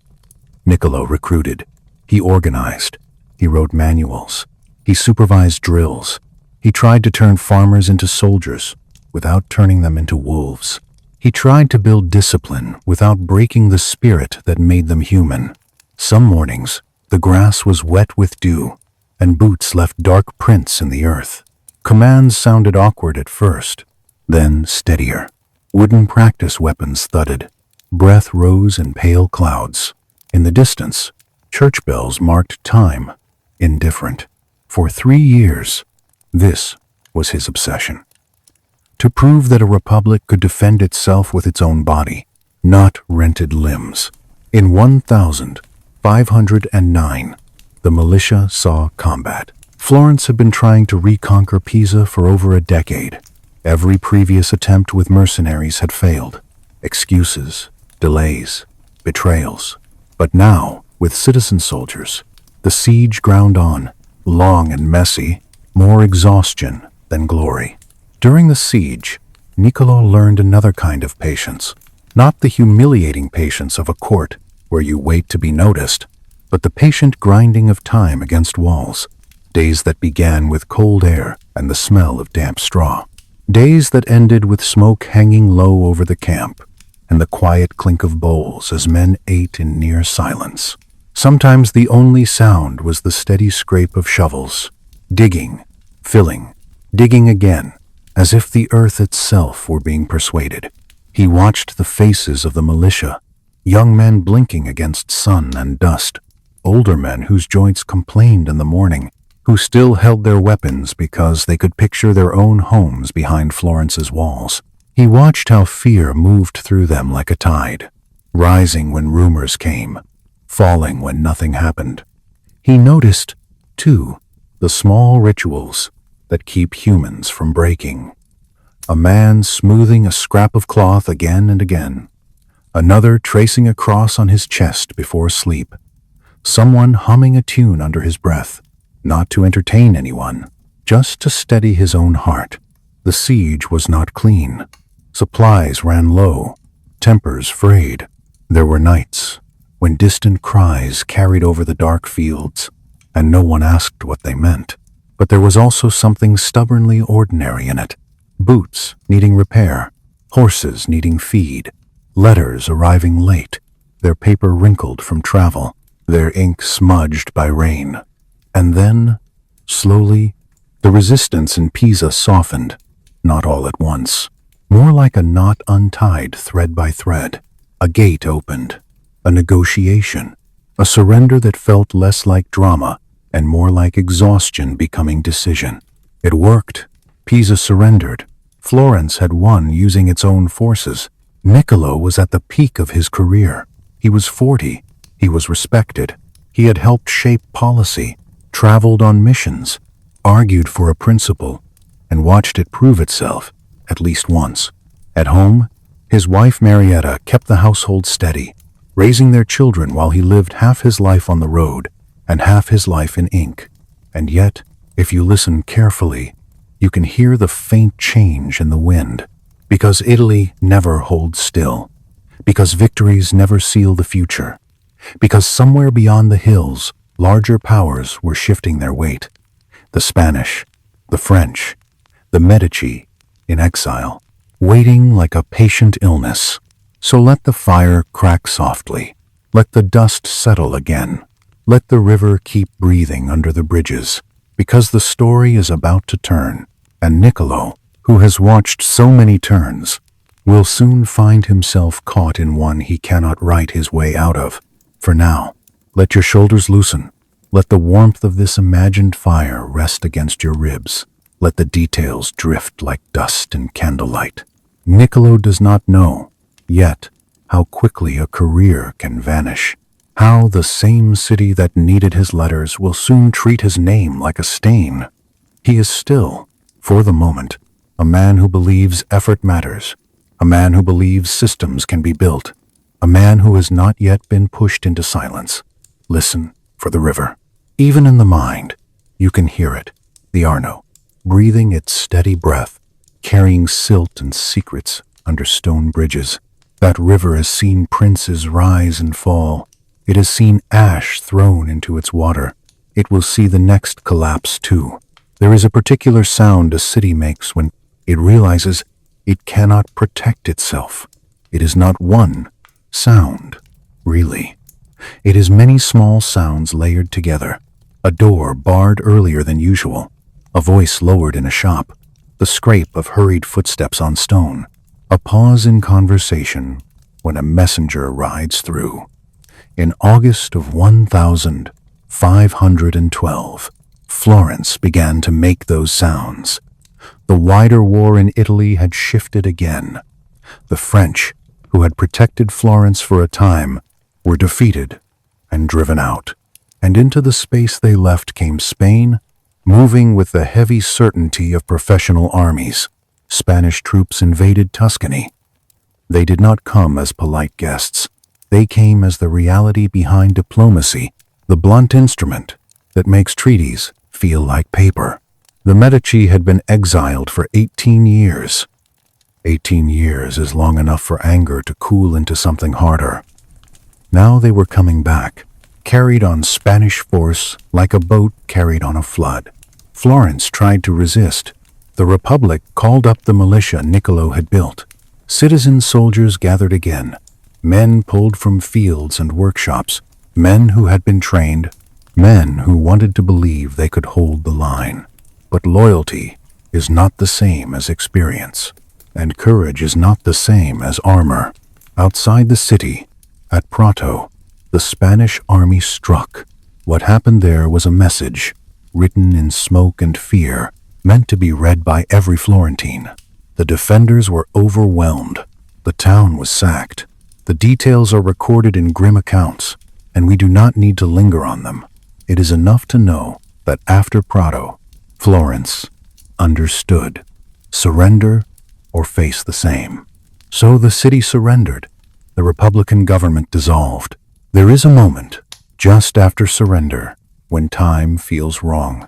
Niccolo recruited. He organized. He wrote manuals. He supervised drills. He tried to turn farmers into soldiers without turning them into wolves. He tried to build discipline without breaking the spirit that made them human. Some mornings, the grass was wet with dew, and boots left dark prints in the earth. Commands sounded awkward at first, then steadier. Wooden practice weapons thudded. Breath rose in pale clouds. In the distance, church bells marked time, indifferent. For 3 years, this was his obsession. To prove that a republic could defend itself with its own body, not rented limbs. In 1509, the militia saw combat. Florence had been trying to reconquer Pisa for over a decade. Every previous attempt with mercenaries had failed. Excuses, delays, betrayals. But now, with citizen soldiers, the siege ground on, long and messy, more exhaustion than glory. During the siege, Niccolo learned another kind of patience. Not the humiliating patience of a court where you wait to be noticed, but the patient grinding of time against walls. Days that began with cold air and the smell of damp straw. Days that ended with smoke hanging low over the camp and the quiet clink of bowls as men ate in near silence. Sometimes the only sound was the steady scrape of shovels, digging, filling, digging again, as if the earth itself were being persuaded. He watched the faces of the militia, young men blinking against sun and dust, older men whose joints complained in the morning, who still held their weapons because they could picture their own homes behind Florence's walls. He watched how fear moved through them like a tide, rising when rumors came, falling when nothing happened. He noticed, too, the small rituals that keep humans from breaking. A man smoothing a scrap of cloth again and again, another tracing a cross on his chest before sleep, someone humming a tune under his breath, not to entertain anyone, just to steady his own heart. The siege was not clean. Supplies ran low, tempers frayed. There were nights when distant cries carried over the dark fields, and no one asked what they meant. But there was also something stubbornly ordinary in it. Boots needing repair, horses needing feed, letters arriving late, their paper wrinkled from travel, their ink smudged by rain. And then, slowly, the resistance in Pisa softened, not all at once. More like a knot untied thread by thread. A gate opened, a negotiation, a surrender that felt less like drama and more like exhaustion becoming decision. It worked. Pisa surrendered. Florence had won using its own forces. Niccolo was at the peak of his career. He was 40. He was respected. He had helped shape policy, traveled on missions, argued for a principle, and watched it prove itself. At least once. At home, his wife Marietta kept the household steady, raising their children while he lived half his life on the road and half his life in ink. And yet, if you listen carefully, you can hear the faint change in the wind, because Italy never holds still, because victories never seal the future, because somewhere beyond the hills, larger powers were shifting their weight. The Spanish, the French, the Medici, in exile, waiting like a patient illness. So let the fire crack softly. Let the dust settle again. Let the river keep breathing under the bridges, because the story is about to turn, and Niccolo, who has watched so many turns, will soon find himself caught in one he cannot write his way out of. For now, let your shoulders loosen. Let the warmth of this imagined fire rest against your ribs. Let the details drift like dust in candlelight. Niccolo does not know, yet, how quickly a career can vanish. How the same city that needed his letters will soon treat his name like a stain. He is still, for the moment, a man who believes effort matters, a man who believes systems can be built, a man who has not yet been pushed into silence. Listen for the river. Even in the mind, you can hear it, the Arno, breathing its steady breath, carrying silt and secrets under stone bridges. That river has seen princes rise and fall. It has seen ash thrown into its water. It will see the next collapse too. There is a particular sound a city makes when it realizes it cannot protect itself. It is not one sound, really. It is many small sounds layered together. A door barred earlier than usual. A voice lowered in a shop, the scrape of hurried footsteps on stone, a pause in conversation, when a messenger rides through. In August of 1512, Florence began to make those sounds. The wider war in Italy had shifted again. The French, who had protected Florence for a time, were defeated and driven out, and into the space they left came Spain, moving with the heavy certainty of professional armies. Spanish troops invaded Tuscany. They did not come as polite guests. They came as the reality behind diplomacy, the blunt instrument that makes treaties feel like paper. The Medici had been exiled for 18 years. 18 years is long enough for anger to cool into something harder. Now they were coming back, carried on Spanish force like a boat carried on a flood. Florence tried to resist. The Republic called up the militia Niccolo had built. Citizen soldiers gathered again, men pulled from fields and workshops, men who had been trained, men who wanted to believe they could hold the line. But loyalty is not the same as experience, and courage is not the same as armor. Outside the city, at Prato, the Spanish army struck. What happened there was a message, written in smoke and fear, meant to be read by every Florentine. The defenders were overwhelmed. The town was sacked. The details are recorded in grim accounts, and we do not need to linger on them. It is enough to know that after Prato, Florence understood. Surrender or face the same. So the city surrendered. The Republican government dissolved. There is a moment, just after surrender, when time feels wrong.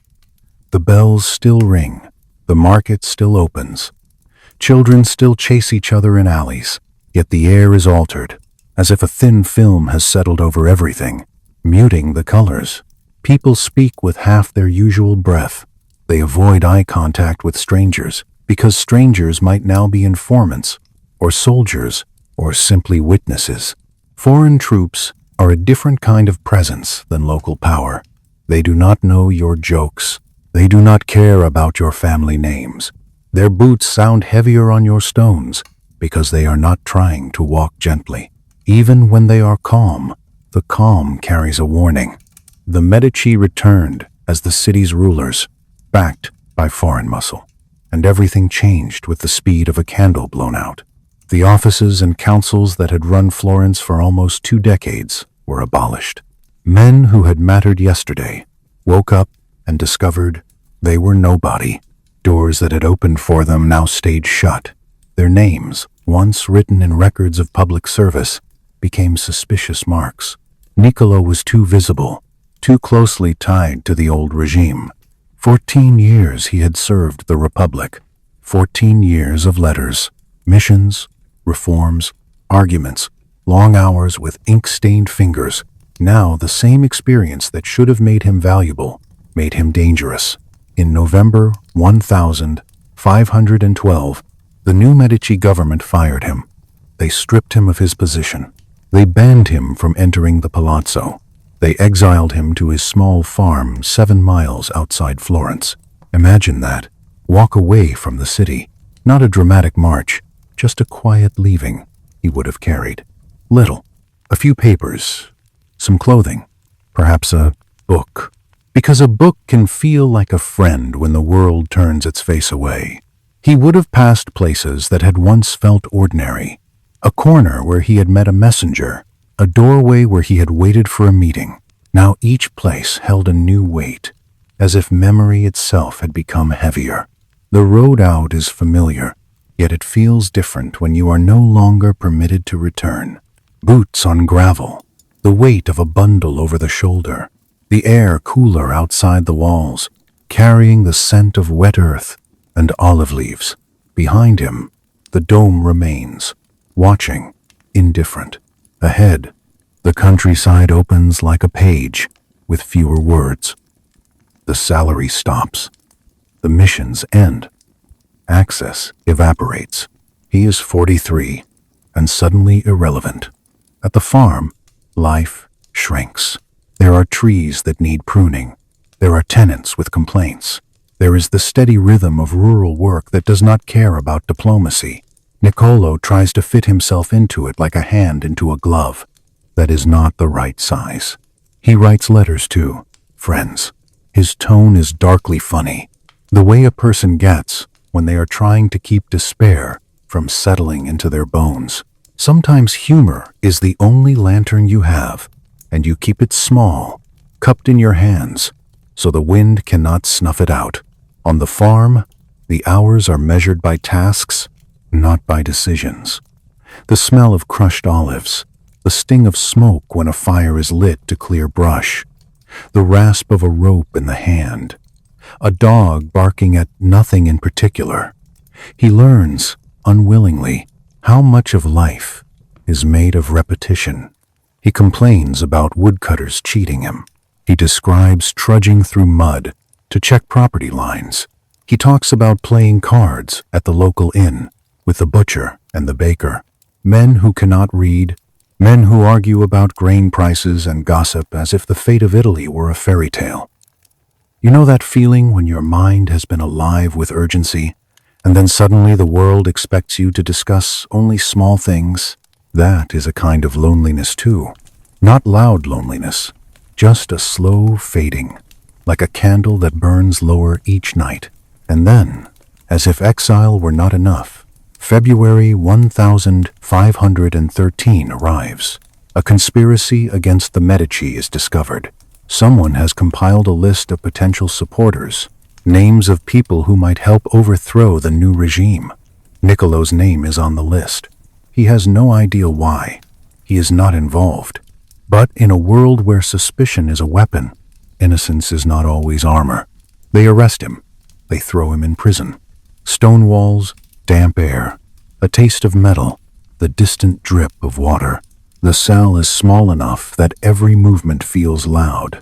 The bells still ring. The market still opens. Children still chase each other in alleys. Yet the air is altered, as if a thin film has settled over everything, muting the colors. People speak with half their usual breath. They avoid eye contact with strangers, because strangers might now be informants, or soldiers, or simply witnesses. Foreign troops are a different kind of presence than local power. They do not know your jokes. They do not care about your family names. Their boots sound heavier on your stones because they are not trying to walk gently. Even when they are calm, the calm carries a warning. The Medici returned as the city's rulers, backed by foreign muscle, and everything changed with the speed of a candle blown out. The offices and councils that had run Florence for almost 2 decades were abolished. Men who had mattered yesterday woke up and discovered they were nobody. Doors that had opened for them now stayed shut. Their names, once written in records of public service, became suspicious marks. Niccolo was too visible, too closely tied to the old regime. 14 years he had served the Republic. 14 years of letters, missions, reforms, arguments, long hours with ink-stained fingers. Now the same experience that should have made him valuable made him dangerous. In November 1512, the new Medici government fired him. They stripped him of his position. They banned him from entering the palazzo. They exiled him to his small farm 7 miles outside Florence. Imagine that. Walk away from the city. Not a dramatic march, just a quiet leaving. He would have carried little. A few papers, some clothing, perhaps a book. Because a book can feel like a friend when the world turns its face away. He would have passed places that had once felt ordinary. A corner where he had met a messenger, a doorway where he had waited for a meeting. Now each place held a new weight, as if memory itself had become heavier. The road out is familiar, yet it feels different when you are no longer permitted to return. Boots on gravel, the weight of a bundle over the shoulder, the air cooler outside the walls, carrying the scent of wet earth and olive leaves. Behind him, the dome remains, watching, indifferent. Ahead, the countryside opens like a page, with fewer words. The salary stops. The missions end. Access evaporates. He is 43, and suddenly irrelevant. At the farm, life shrinks. There are trees that need pruning. There are tenants with complaints. There is the steady rhythm of rural work that does not care about diplomacy. Niccolo tries to fit himself into it like a hand into a glove. That is not the right size. He writes letters to friends. His tone is darkly funny, the way a person gets when they are trying to keep despair from settling into their bones. Sometimes humor is the only lantern you have, and you keep it small, cupped in your hands, so the wind cannot snuff it out. On the farm, the hours are measured by tasks, not by decisions. The smell of crushed olives, the sting of smoke when a fire is lit to clear brush, the rasp of a rope in the hand, a dog barking at nothing in particular. He learns, unwillingly, how much of life is made of repetition. He complains about woodcutters cheating him. He describes trudging through mud to check property lines. He talks about playing cards at the local inn with the butcher and the baker. Men who cannot read, men who argue about grain prices and gossip as if the fate of Italy were a fairy tale. You know that feeling when your mind has been alive with urgency, and then suddenly the world expects you to discuss only small things? That is a kind of loneliness too. Not loud loneliness, just a slow fading, like a candle that burns lower each night. And then, as if exile were not enough, February 1513 arrives. A conspiracy against the Medici is discovered. Someone has compiled a list of potential supporters, names of people who might help overthrow the new regime. Niccolo's name is on the list. He has no idea why. He is not involved. But in a world where suspicion is a weapon, innocence is not always armor. They arrest him. They throw him in prison. Stone walls, damp air, a taste of metal, the distant drip of water. The cell is small enough that every movement feels loud.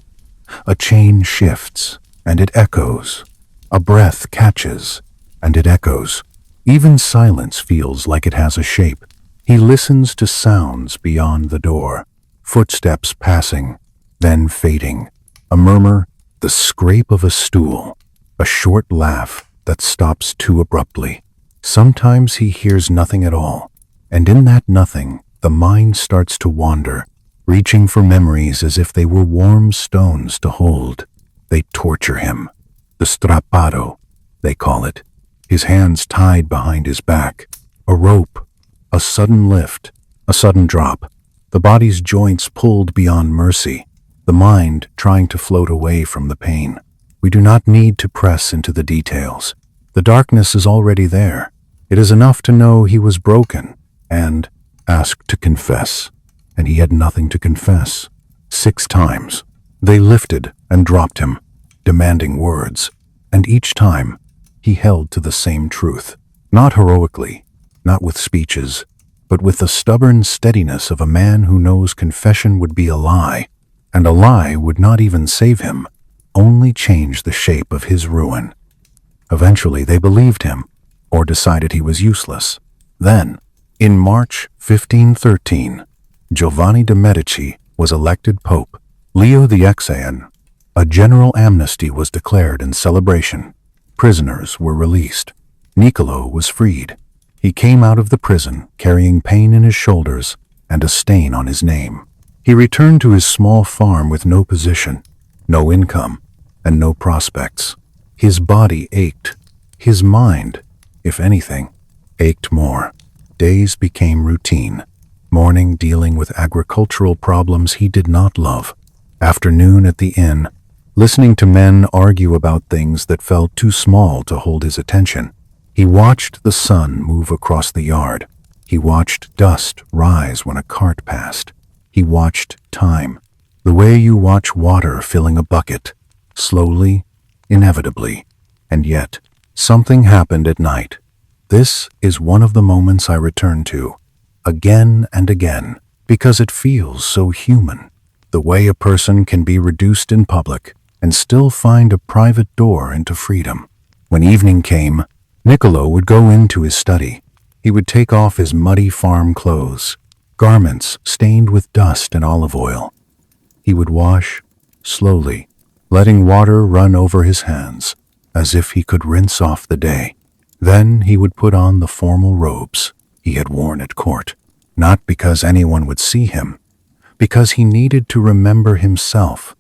A chain shifts, and it echoes. A breath catches, and it echoes. Even silence feels like it has a shape. He listens to sounds beyond the door. Footsteps passing, then fading. A murmur, the scrape of a stool. A short laugh that stops too abruptly. Sometimes he hears nothing at all, and in that nothing, the mind starts to wander, reaching for memories as if they were warm stones to hold. They torture him. The strappado, they call it. His hands tied behind his back. A rope. A sudden lift. A sudden drop. The body's joints pulled beyond mercy. The mind trying to float away from the pain. We do not need to press into the details. The darkness is already there. It is enough to know he was broken and asked to confess. And he had nothing to confess. 6 times. They lifted and dropped him, demanding words. And each time, he held to the same truth. Not heroically, not with speeches, but with the stubborn steadiness of a man who knows confession would be a lie, and a lie would not even save him, only change the shape of his ruin. Eventually they believed him, or decided he was useless. Then, in March 1513, Giovanni de' Medici was elected Pope. Leo the Exile, a general amnesty was declared in celebration. Prisoners were released. Niccolo was freed. He came out of the prison carrying pain in his shoulders and a stain on his name. He returned to his small farm with no position, no income, and no prospects. His body ached. His mind, if anything, ached more. Days became routine. Morning dealing with agricultural problems he did not love. Afternoon at the inn, listening to men argue about things that felt too small to hold his attention. He watched the sun move across the yard. He watched dust rise when a cart passed. He watched time, the way you watch water filling a bucket, slowly, inevitably. And yet, something happened at night. This is one of the moments I return to, again and again, because it feels so human. The way a person can be reduced in public and still find a private door into freedom. When evening came, Niccolo would go into his study. He would take off his muddy farm clothes, garments stained with dust and olive oil. He would wash, slowly, letting water run over his hands, as if he could rinse off the day. Then he would put on the formal robes. he had worn at court, not because anyone would see him, because he needed to remember himself.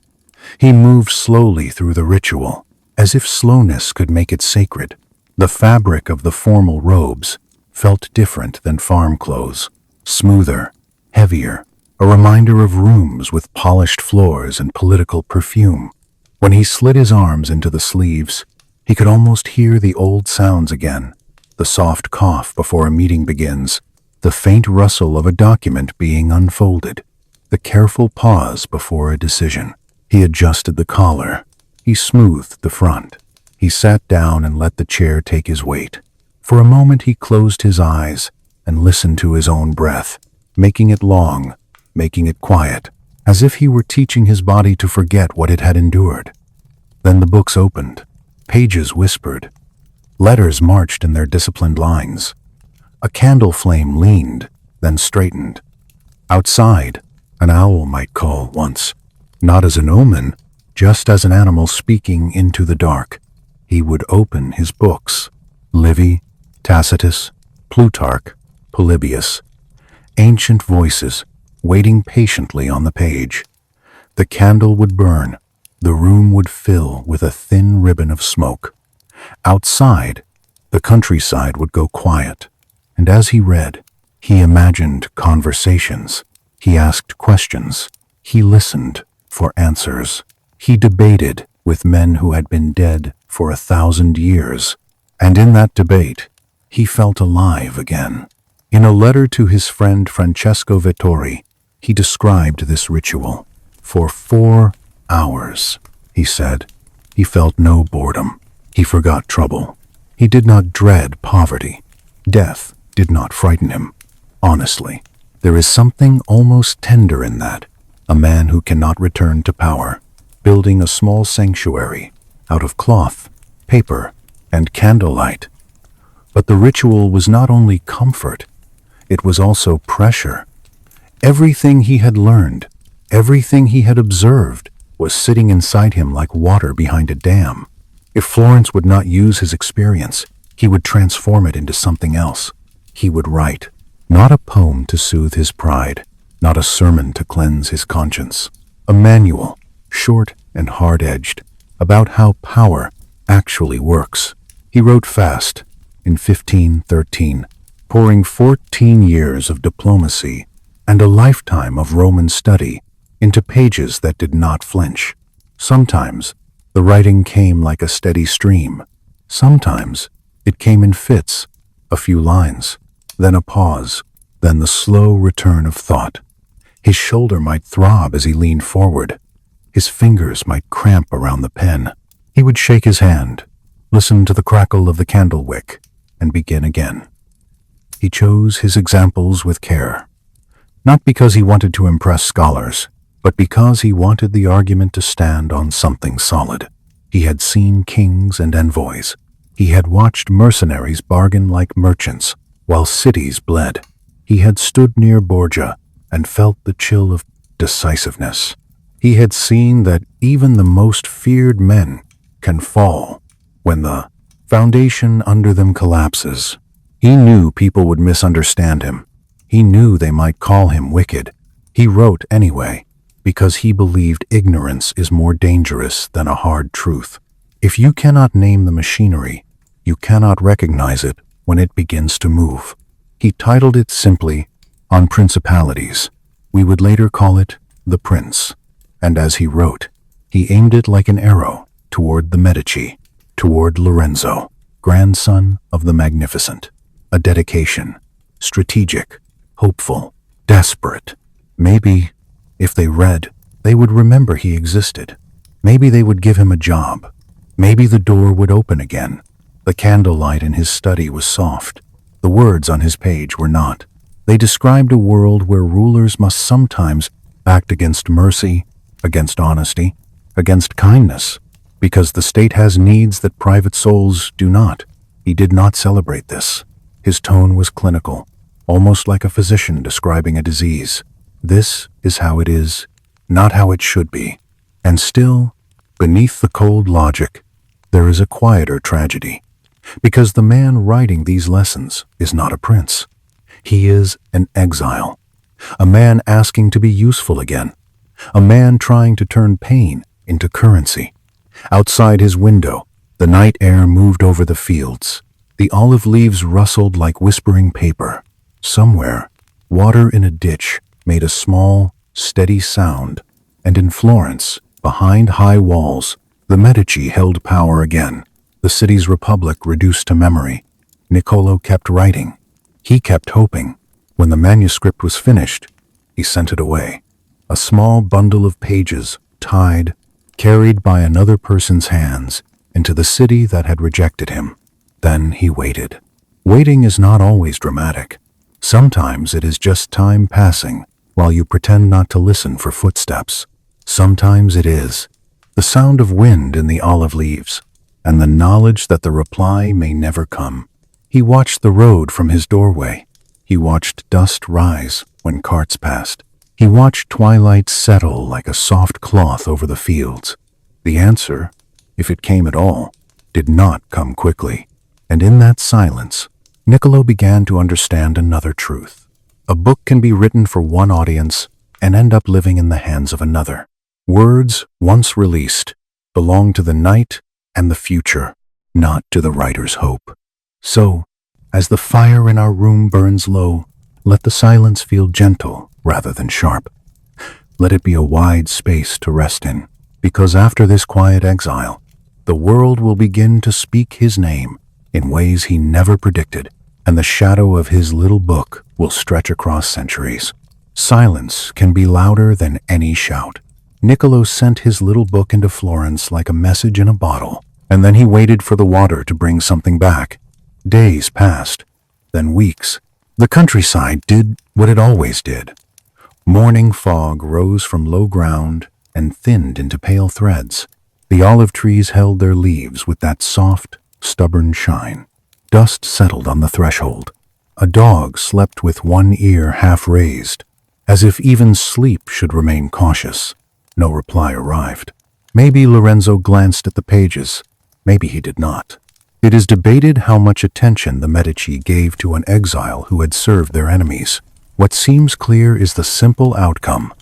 He moved slowly through the ritual, as if slowness could make it sacred. The fabric of the formal robes felt different than farm clothes, smoother, heavier, a reminder of rooms with polished floors and political perfume. When he slid his arms into the sleeves, he could almost hear the old sounds again, the soft cough before a meeting begins, the faint rustle of a document being unfolded, the careful pause before a decision. He adjusted the collar. He smoothed the front. He sat down and let the chair take his weight. For a moment he closed his eyes and listened to his own breath, making it long, making it quiet, as if he were teaching his body to forget what it had endured. Then the books opened. Pages whispered. Letters marched in their disciplined lines. A candle flame leaned, then straightened. Outside, an owl might call once, not as an omen, just as an animal speaking into the dark. He would open his books. Livy, Tacitus, Plutarch, Polybius. Ancient voices, waiting patiently on the page. The candle would burn. The room would fill with a thin ribbon of smoke. Outside, the countryside would go quiet. And as he read, he imagined conversations. He asked questions. He listened for answers. He debated with men who had been dead for 1,000 years. And in that debate, he felt alive again. In a letter to his friend Francesco Vettori, he described this ritual. For 4 hours, he said, he felt no boredom. He forgot trouble. He did not dread poverty. Death did not frighten him. Honestly, there is something almost tender in that. A man who cannot return to power, building a small sanctuary out of cloth, paper, and candlelight. But the ritual was not only comfort, it was also pressure. Everything he had learned, everything he had observed, was sitting inside him like water behind a dam. If Florence would not use his experience, he would transform it into something else. He would write, not a poem to soothe his pride, not a sermon to cleanse his conscience, a manual, short and hard-edged, about how power actually works. He wrote fast, in 1513, pouring 14 years of diplomacy and a lifetime of Roman study into pages that did not flinch. Sometimes the writing came like a steady stream. Sometimes it came in fits, a few lines, then a pause, then the slow return of thought. His shoulder might throb as he leaned forward. His fingers might cramp around the pen. He would shake his hand, listen to the crackle of the candle wick, and begin again. He chose his examples with care, not because he wanted to impress scholars, but because he wanted the argument to stand on something solid. He had seen kings and envoys. He had watched mercenaries bargain like merchants, while cities bled. He had stood near Borgia and felt the chill of decisiveness. He had seen that even the most feared men can fall when the foundation under them collapses. He knew people would misunderstand him. He knew they might call him wicked. He wrote anyway, because he believed ignorance is more dangerous than a hard truth. If you cannot name the machinery, you cannot recognize it when it begins to move. He titled it simply, On Principalities. We would later call it The Prince. And as he wrote, he aimed it like an arrow toward the Medici, toward Lorenzo, grandson of the Magnificent. A dedication, strategic, hopeful, desperate. Maybe, if they read, they would remember he existed. Maybe they would give him a job. Maybe the door would open again. The candlelight in his study was soft. The words on his page were not. They described a world where rulers must sometimes act against mercy, against honesty, against kindness, because the state has needs that private souls do not. He did not celebrate this. His tone was clinical, almost like a physician describing a disease. This is how it is, not how it should be. And still, beneath the cold logic, there is a quieter tragedy, because the man writing these lessons is not a prince. He is an exile, a man asking to be useful again, a man trying to turn pain into currency. Outside his window, the night air moved over the fields. The olive leaves rustled like whispering paper. Somewhere, water in a ditch made a small, steady sound, and in Florence, behind high walls, the Medici held power again. The city's republic reduced to memory. Niccolo kept writing. He kept hoping. When the manuscript was finished, he sent it away. A small bundle of pages, tied, carried by another person's hands, into the city that had rejected him. Then he waited. Waiting is not always dramatic. Sometimes it is just time passing while you pretend not to listen for footsteps. Sometimes it is the sound of wind in the olive leaves and the knowledge that the reply may never come. He watched the road from his doorway. He watched dust rise when carts passed. He watched twilight settle like a soft cloth over the fields. The answer, if it came at all, did not come quickly. And in that silence, Niccolo began to understand another truth. A book can be written for one audience and end up living in the hands of another. Words, once released, belong to the night and the future, not to the writer's hope. So, as the fire in our room burns low, let the silence feel gentle rather than sharp. Let it be a wide space to rest in, because after this quiet exile, the world will begin to speak his name in ways he never predicted, and the shadow of his little book will stretch across centuries. Silence can be louder than any shout. Niccolo sent his little book into Florence like a message in a bottle, and then he waited for the water to bring something back. Days passed, then weeks. The countryside did what it always did. Morning fog rose from low ground and thinned into pale threads. The olive trees held their leaves with that soft, stubborn shine. Dust settled on the threshold. A dog slept with one ear half raised, as if even sleep should remain cautious. No reply arrived. Maybe Lorenzo glanced at the pages. Maybe he did not. It is debated how much attention the Medici gave to an exile who had served their enemies. What seems clear is the simple outcome,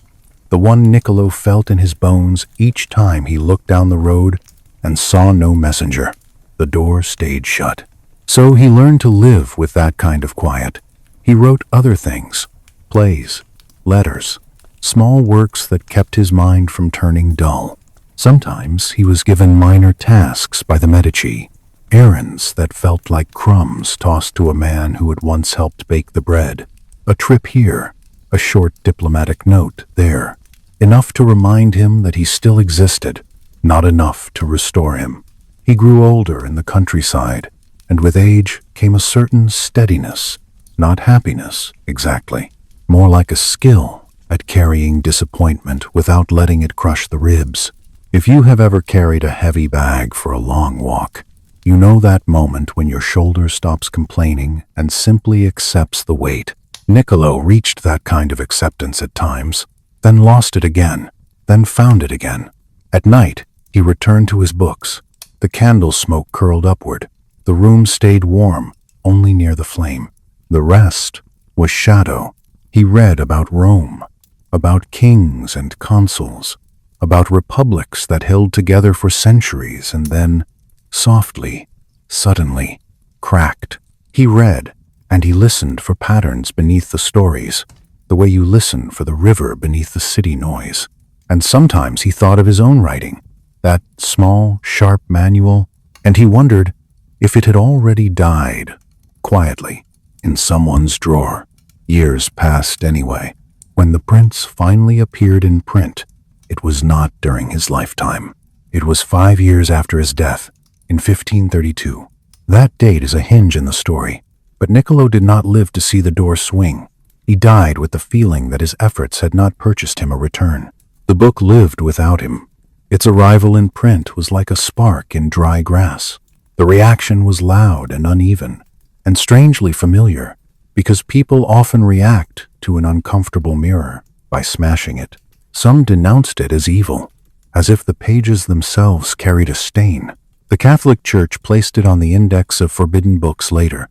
the one Niccolo felt in his bones each time he looked down the road and saw no messenger. The door stayed shut. So he learned to live with that kind of quiet. He wrote other things, plays, letters, small works that kept his mind from turning dull. Sometimes he was given minor tasks by the Medici, errands that felt like crumbs tossed to a man who had once helped bake the bread. A trip here, a short diplomatic note there, enough to remind him that he still existed, not enough to restore him. He grew older in the countryside, and with age came a certain steadiness, not happiness exactly, more like a skill at carrying disappointment without letting it crush the ribs. If you have ever carried a heavy bag for a long walk, you know that moment when your shoulder stops complaining and simply accepts the weight. Niccolo reached that kind of acceptance at times, then lost it again, then found it again. At night, he returned to his books. The candle smoke curled upward. The room stayed warm, only near the flame. The rest was shadow. He read about Rome, about kings and consuls, about republics that held together for centuries and then, softly, suddenly, cracked. He read, and he listened for patterns beneath the stories, the way you listen for the river beneath the city noise. And sometimes he thought of his own writing, that small, sharp manual, and he wondered if it had already died, quietly, in someone's drawer. Years passed anyway. When the prince finally appeared in print, it was not during his lifetime. It was 5 years after his death, in 1532. That date is a hinge in the story, but Niccolo did not live to see the door swing. He died with the feeling that his efforts had not purchased him a return. The book lived without him. Its arrival in print was like a spark in dry grass. The reaction was loud and uneven, and strangely familiar, because people often react to an uncomfortable mirror by smashing it. Some denounced it as evil, as if the pages themselves carried a stain. The Catholic Church placed it on the index of forbidden books later,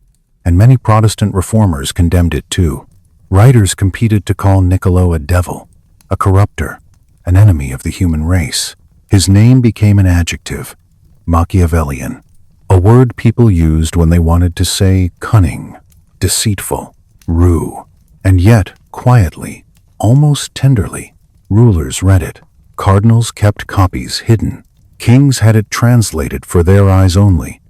and many Protestant reformers condemned it too. Writers competed to call Niccolo a devil, a corrupter, an enemy of the human race. His name became an adjective, Machiavellian, a word people used when they wanted to say cunning, deceitful, rue. And yet, quietly, almost tenderly, rulers read it. Cardinals kept copies hidden. Kings had it translated for their eyes only.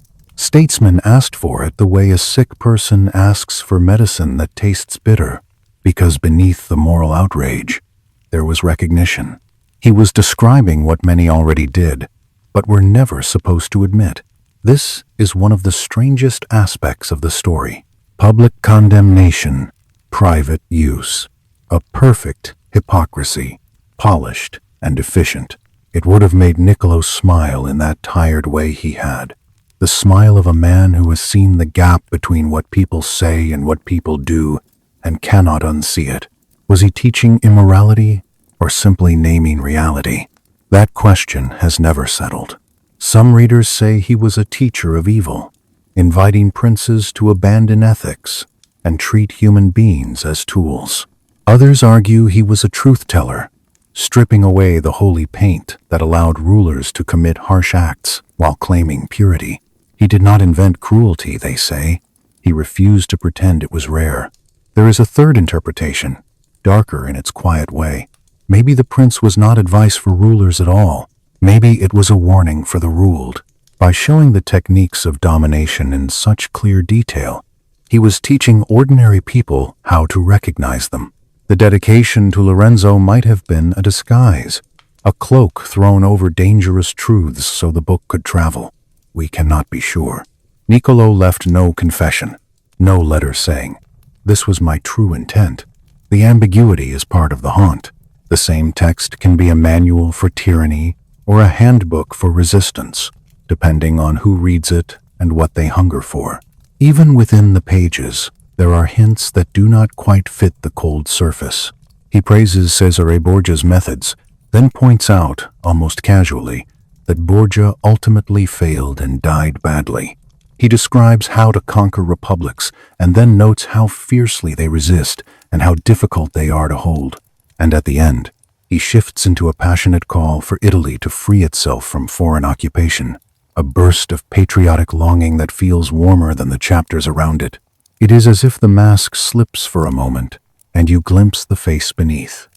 Statesmen asked for it the way a sick person asks for medicine that tastes bitter, because beneath the moral outrage, there was recognition. He was describing what many already did, but were never supposed to admit. This is one of the strangest aspects of the story. Public condemnation, private use. A perfect hypocrisy, polished and efficient. It would have made Niccolo smile in that tired way he had. The smile of a man who has seen the gap between what people say and what people do and cannot unsee it. Was he teaching immorality or simply naming reality? That question has never settled. Some readers say he was a teacher of evil, inviting princes to abandon ethics and treat human beings as tools. Others argue he was a truth-teller, stripping away the holy paint that allowed rulers to commit harsh acts while claiming purity. He did not invent cruelty, they say. He refused to pretend it was rare. There is a third interpretation, darker in its quiet way. Maybe the prince was not advice for rulers at all. Maybe it was a warning for the ruled. By showing the techniques of domination in such clear detail, he was teaching ordinary people how to recognize them. The dedication to Lorenzo might have been a disguise, a cloak thrown over dangerous truths so the book could travel. We cannot be sure. Niccolo left no confession, no letter saying, "This was my true intent." The ambiguity is part of the haunt. The same text can be a manual for tyranny or a handbook for resistance, depending on who reads it and what they hunger for. Even within the pages, there are hints that do not quite fit the cold surface. He praises Cesare Borgia's methods, then points out, almost casually, that Borgia ultimately failed and died badly. He describes how to conquer republics, and then notes how fiercely they resist and how difficult they are to hold. And at the end, he shifts into a passionate call for Italy to free itself from foreign occupation, a burst of patriotic longing that feels warmer than the chapters around it. It is as if the mask slips for a moment, and you glimpse the face beneath.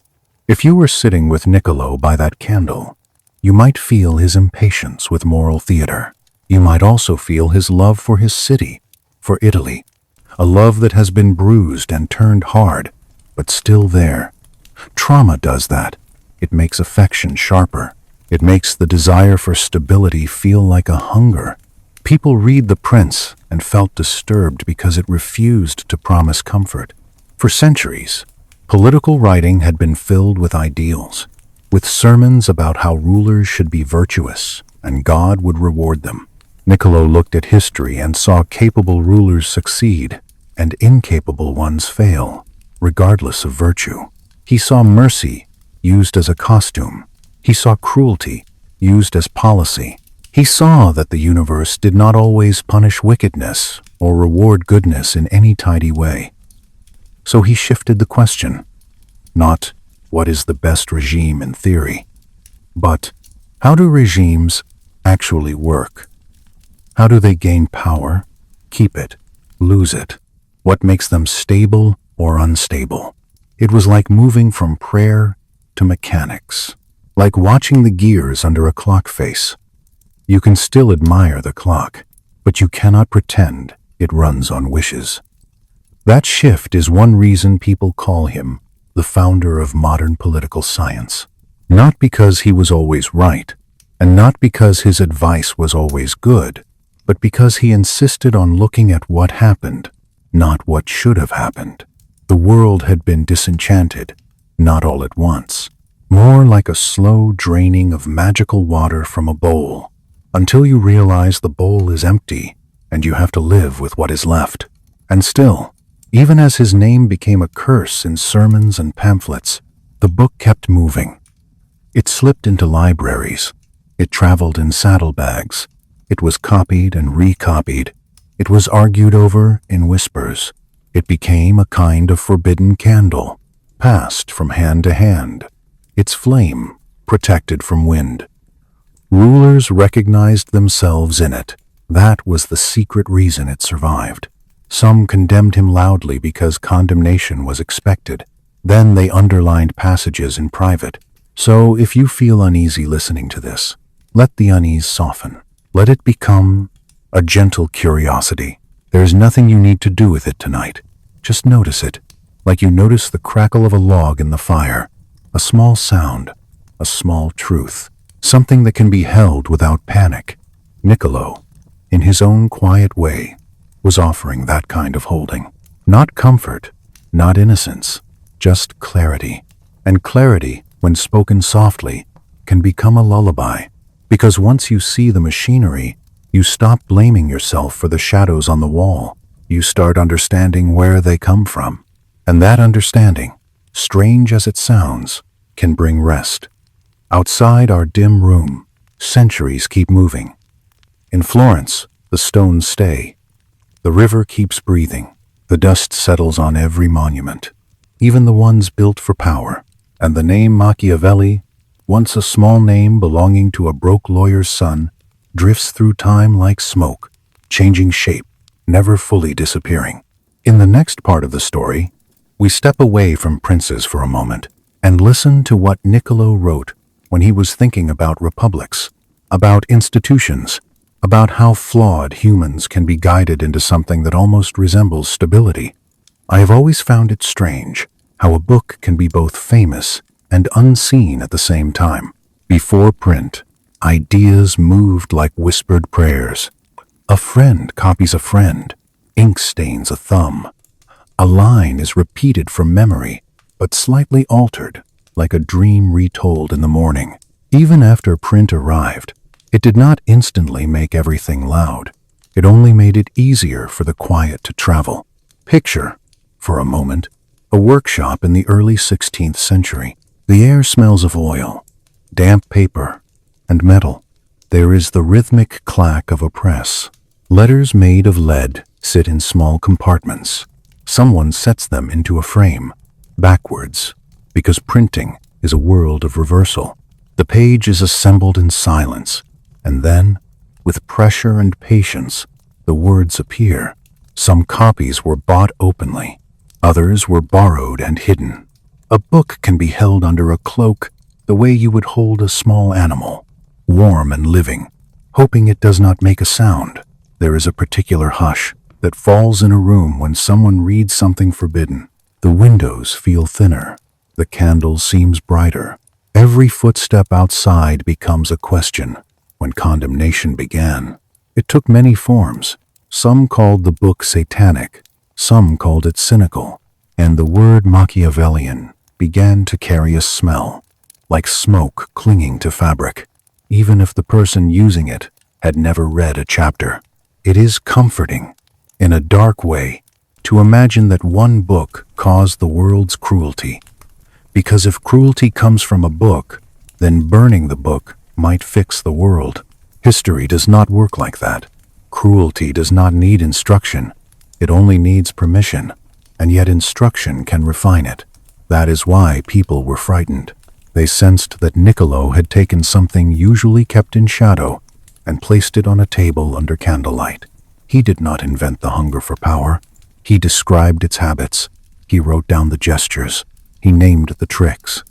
If you were sitting with Niccolo by that candle, you might feel his impatience with moral theater. You might also feel his love for his city, for Italy, a love that has been bruised and turned hard, but still there. Trauma does that. It makes affection sharper. It makes the desire for stability feel like a hunger. People read The Prince and felt disturbed because it refused to promise comfort. For centuries, political writing had been filled with ideals, with sermons about how rulers should be virtuous and God would reward them. Niccolo looked at history and saw capable rulers succeed and incapable ones fail, regardless of virtue. He saw mercy used as a costume. He saw cruelty used as policy. He saw that the universe did not always punish wickedness or reward goodness in any tidy way. So he shifted the question, not what is the best regime in theory, but how do regimes actually work? How do they gain power, keep it, lose it? What makes them stable or unstable? It was like moving from prayer to mechanics, like watching the gears under a clock face. You can still admire the clock, but you cannot pretend it runs on wishes. That shift is one reason people call him the founder of modern political science. Not because he was always right, and not because his advice was always good, but because he insisted on looking at what happened, not what should have happened. The world had been disenchanted, not all at once, more like a slow draining of magical water from a bowl, until you realize the bowl is empty and you have to live with what is left. And still, even as his name became a curse in sermons and pamphlets, the book kept moving. It slipped into libraries. It traveled in saddlebags. It was copied and recopied. It was argued over in whispers. It became a kind of forbidden candle, passed from hand to hand, its flame protected from wind. Rulers recognized themselves in it. That was the secret reason it survived. Some condemned him loudly because condemnation was expected. Then they underlined passages in private. So if you feel uneasy listening to this, let the unease soften. Let it become a gentle curiosity. There is nothing you need to do with it tonight. Just notice it, like you notice the crackle of a log in the fire. A small sound, a small truth, something that can be held without panic. Niccolo, in his own quiet way, was offering that kind of holding. Not comfort, not innocence, just clarity. And clarity, when spoken softly, can become a lullaby. Because once you see the machinery, you stop blaming yourself for the shadows on the wall. You start understanding where they come from. And that understanding, strange as it sounds, can bring rest. Outside our dim room, centuries keep moving. In Florence, the stones stay. The river keeps breathing. The dust settles on every monument, even the ones built for power. And the name Machiavelli, once a small name belonging to a broke lawyer's son, drifts through time like smoke, changing shape, never fully disappearing. In the next part of the story, we step away from princes for a moment and listen to what Niccolo wrote when he was thinking about republics, about institutions, about how flawed humans can be guided into something that almost resembles stability. I have always found it strange how a book can be both famous and unseen at the same time. Before print, ideas moved like whispered prayers. A friend copies a friend, ink stains a thumb. A line is repeated from memory, but slightly altered, like a dream retold in the morning. Even after print arrived, it did not instantly make everything loud. It only made it easier for the quiet to travel. Picture, for a moment, a workshop in the early 16th century. The air smells of oil, damp paper, and metal. There is the rhythmic clack of a press. Letters made of lead sit in small compartments. Someone sets them into a frame, backwards, because printing is a world of reversal. The page is assembled in silence, and then, with pressure and patience, the words appear. Some copies were bought openly. Others were borrowed and hidden. A book can be held under a cloak the way you would hold a small animal, warm and living, hoping it does not make a sound. There is a particular hush that falls in a room when someone reads something forbidden. The windows feel thinner. The candle seems brighter. Every footstep outside becomes a question. When condemnation began, it took many forms. Some called the book satanic, some called it cynical, and the word Machiavellian began to carry a smell, like smoke clinging to fabric, even if the person using it had never read a chapter. It is comforting, in a dark way, to imagine that one book caused the world's cruelty. Because if cruelty comes from a book, then burning the book might fix the world. History does not work like that. Cruelty does not need instruction. It only needs permission, and yet instruction can refine it. That is why people were frightened. They sensed that Niccolo had taken something usually kept in shadow and placed it on a table under candlelight. He did not invent the hunger for power. He described its habits. He wrote down the gestures. He named the tricks.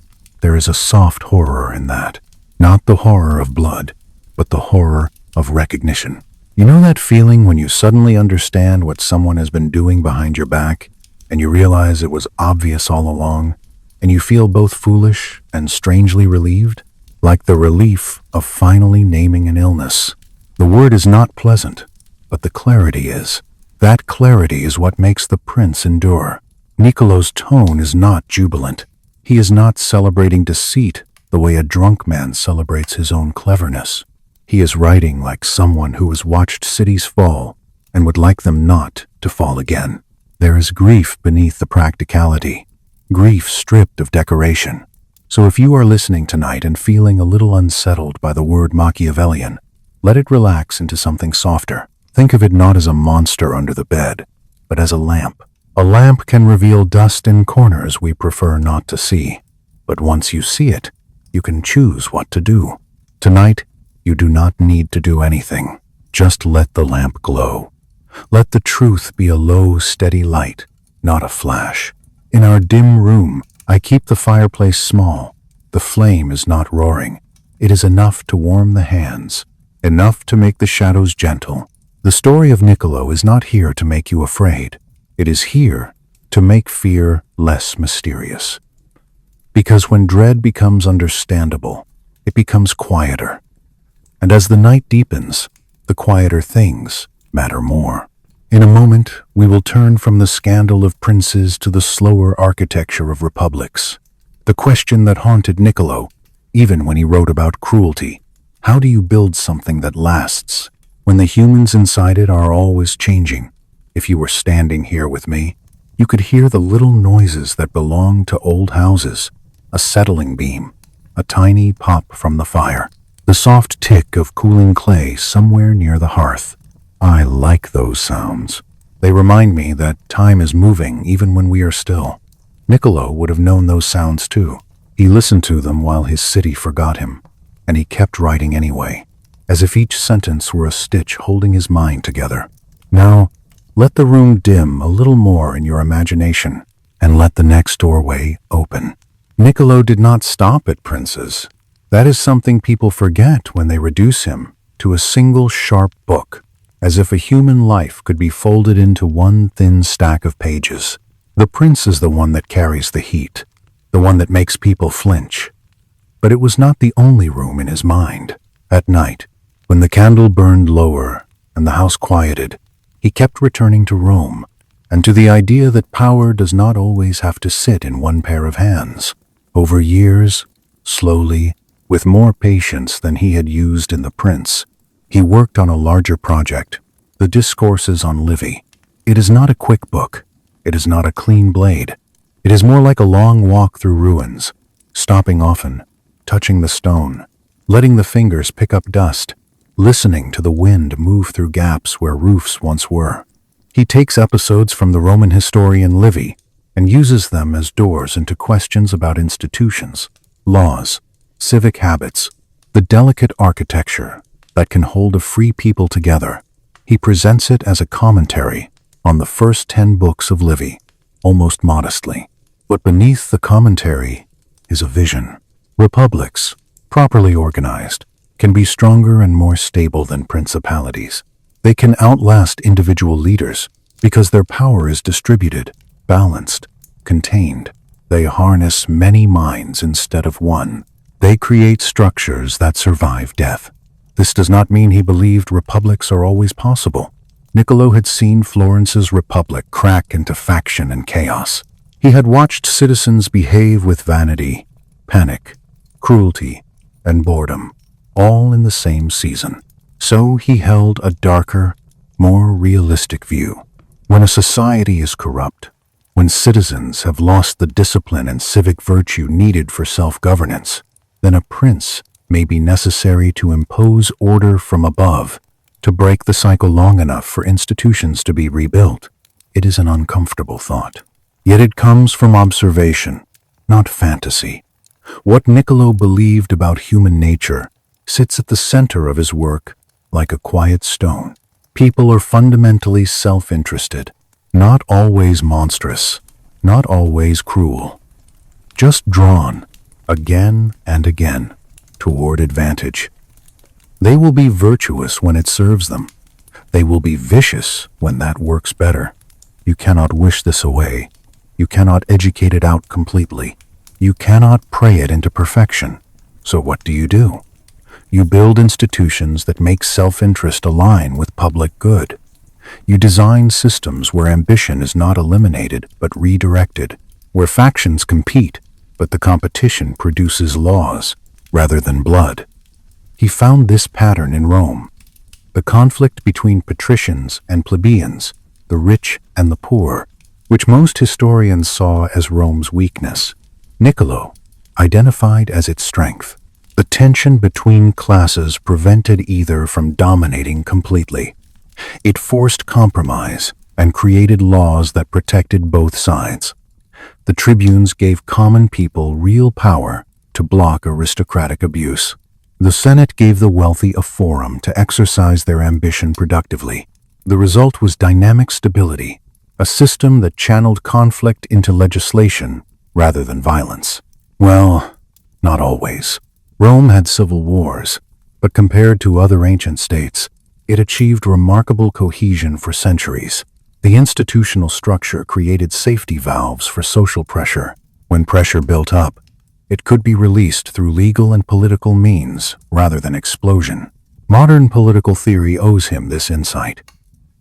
There is a soft horror in that. Not the horror of blood, but the horror of recognition. You know that feeling when you suddenly understand what someone has been doing behind your back, and you realize it was obvious all along, and you feel both foolish and strangely relieved? Like the relief of finally naming an illness. The word is not pleasant, but the clarity is. That clarity is what makes the prince endure. Niccolo's tone is not jubilant. He is not celebrating deceit the way a drunk man celebrates his own cleverness. He is writing like someone who has watched cities fall and would like them not to fall again. There is grief beneath the practicality, grief stripped of decoration. So if you are listening tonight and feeling a little unsettled by the word Machiavellian, let it relax into something softer. Think of it not as a monster under the bed, but as a lamp. A lamp can reveal dust in corners we prefer not to see. But once you see it, you can choose what to do. Tonight, you do not need to do anything. Just let the lamp glow. Let the truth be a low, steady light, not a flash. In our dim room, I keep the fireplace small. The flame is not roaring. It is enough to warm the hands, enough to make the shadows gentle. The story of Niccolo is not here to make you afraid. It is here to make fear less mysterious. Because when dread becomes understandable, it becomes quieter. And as the night deepens, the quieter things matter more. In a moment, we will turn from the scandal of princes to the slower architecture of republics. The question that haunted Niccolo, even when he wrote about cruelty: how do you build something that lasts, when the humans inside it are always changing? If you were standing here with me, you could hear the little noises that belong to old houses: a settling beam, a tiny pop from the fire, the soft tick of cooling clay somewhere near the hearth. I like those sounds. They remind me that time is moving even when we are still. Niccolo would have known those sounds too. He listened to them while his city forgot him, and he kept writing anyway, as if each sentence were a stitch holding his mind together. Now, let the room dim a little more in your imagination, and let the next doorway open. Niccolo did not stop at princes. That is something people forget when they reduce him to a single sharp book, as if a human life could be folded into one thin stack of pages. The prince is the one that carries the heat, the one that makes people flinch. But it was not the only room in his mind. At night, when the candle burned lower and the house quieted, he kept returning to Rome, and to the idea that power does not always have to sit in one pair of hands. Over years, slowly, with more patience than he had used in The Prince, he worked on a larger project, the Discourses on Livy. It is not a quick book. It is not a clean blade. It is more like a long walk through ruins, stopping often, touching the stone, letting the fingers pick up dust, listening to the wind move through gaps where roofs once were. He takes episodes from the Roman historian Livy and uses them as doors into questions about institutions, laws, civic habits, the delicate architecture that can hold a free people together. He presents it as a commentary on the first 10 books of Livy, almost modestly. But beneath the commentary is a vision. Republics, properly organized, can be stronger and more stable than principalities. They can outlast individual leaders because their power is distributed, balanced, contained. They harness many minds instead of one. They create structures that survive death. This does not mean he believed republics are always possible. Niccolo had seen Florence's republic crack into faction and chaos. He had watched citizens behave with vanity, panic, cruelty, and boredom, all in the same season. So he held a darker, more realistic view. When a society is corrupt, when citizens have lost the discipline and civic virtue needed for self-governance, then a prince may be necessary to impose order from above, to break the cycle long enough for institutions to be rebuilt. It is an uncomfortable thought. Yet it comes from observation, not fantasy. What Niccolo believed about human nature sits at the center of his work like a quiet stone. People are fundamentally self-interested, not always monstrous, not always cruel, just drawn, again and again, toward advantage. They will be virtuous when it serves them. They will be vicious when that works better. You cannot wish this away. You cannot educate it out completely. You cannot pray it into perfection. So what do? You build institutions that make self-interest align with public good. You design systems where ambition is not eliminated but redirected, where factions compete, but the competition produces laws rather than blood. He found this pattern in Rome. The conflict between patricians and plebeians, the rich and the poor, which most historians saw as Rome's weakness, Niccolo identified as its strength. The tension between classes prevented either from dominating completely. It forced compromise and created laws that protected both sides. The tribunes gave common people real power to block aristocratic abuse. The Senate gave the wealthy a forum to exercise their ambition productively. The result was dynamic stability, a system that channeled conflict into legislation rather than violence. Well, not always. Rome had civil wars, but compared to other ancient states, it achieved remarkable cohesion for centuries. The institutional structure created safety valves for social pressure. When pressure built up, it could be released through legal and political means rather than explosion. Modern political theory owes him this insight.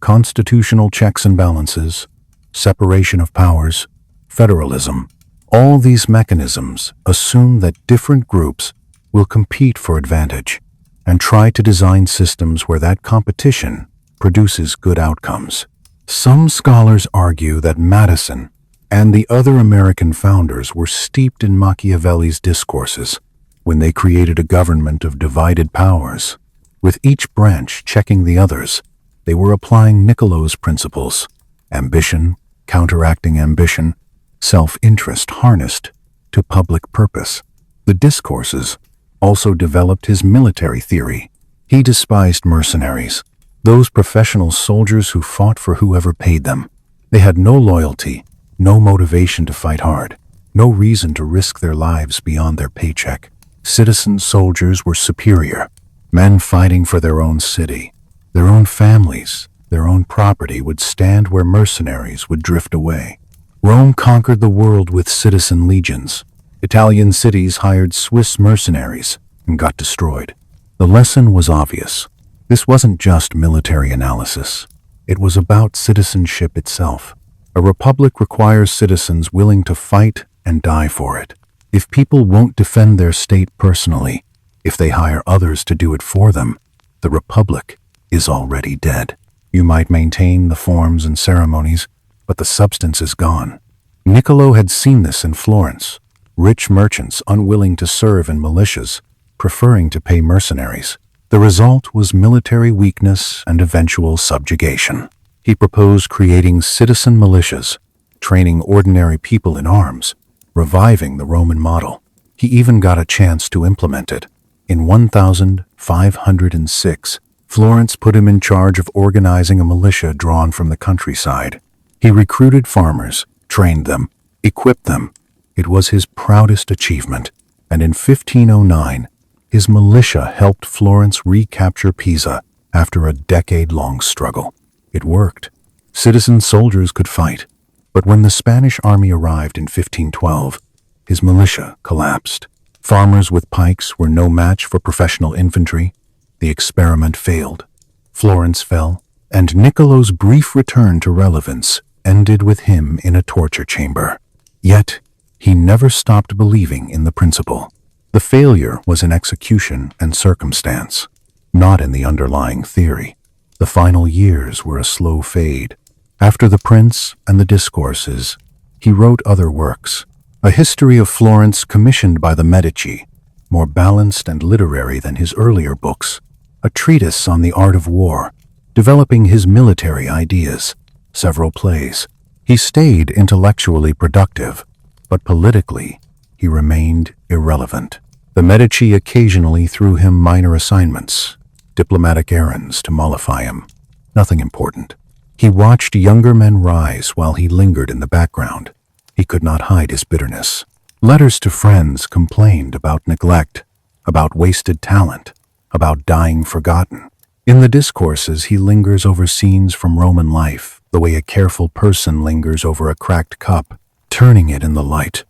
Constitutional checks and balances, separation of powers, federalism, all these mechanisms assume that different groups will compete for advantage and try to design systems where that competition produces good outcomes. Some scholars argue that Madison and the other American founders were steeped in Machiavelli's discourses when they created a government of divided powers. With each branch checking the others, they were applying Niccolò's principles: ambition, counteracting ambition, self-interest harnessed to public purpose. The discourses also developed his military theory. He despised mercenaries, those professional soldiers who fought for whoever paid them. They had no loyalty, no motivation to fight hard, no reason to risk their lives beyond their paycheck. Citizen soldiers were superior, men fighting for their own city, their own families, their own property would stand where mercenaries would drift away. Rome conquered the world with citizen legions. Italian cities hired Swiss mercenaries and got destroyed. The lesson was obvious. This wasn't just military analysis. It was about citizenship itself. A republic requires citizens willing to fight and die for it. If people won't defend their state personally, if they hire others to do it for them, the republic is already dead. You might maintain the forms and ceremonies, but the substance is gone. Niccolò had seen this in Florence. Rich merchants unwilling to serve in militias, preferring to pay mercenaries. The result was military weakness and eventual subjugation. He proposed creating citizen militias, training ordinary people in arms, reviving the Roman model. He even got a chance to implement it. In 1506, Florence put him in charge of organizing a militia drawn from the countryside. He recruited farmers, trained them, equipped them. It was his proudest achievement, and in 1509, his militia helped Florence recapture Pisa after a decade-long struggle. It worked. Citizen soldiers could fight, but when the Spanish army arrived in 1512, his militia collapsed. Farmers with pikes were no match for professional infantry. The experiment failed. Florence fell, and Niccolò's brief return to relevance ended with him in a torture chamber. Yet, he never stopped believing in the principle. The failure was in execution and circumstance, not in the underlying theory. The final years were a slow fade. After The Prince and the Discourses, he wrote other works. A history of Florence commissioned by the Medici, more balanced and literary than his earlier books. A treatise on the art of war, developing his military ideas. Several plays. He stayed intellectually productive, but politically, he remained irrelevant. The Medici occasionally threw him minor assignments, diplomatic errands to mollify him. Nothing important. He watched younger men rise while he lingered in the background. He could not hide his bitterness. Letters to friends complained about neglect, about wasted talent, about dying forgotten. In the Discourses, he lingers over scenes from Roman life, the way a careful person lingers over a cracked cup, turning it in the light,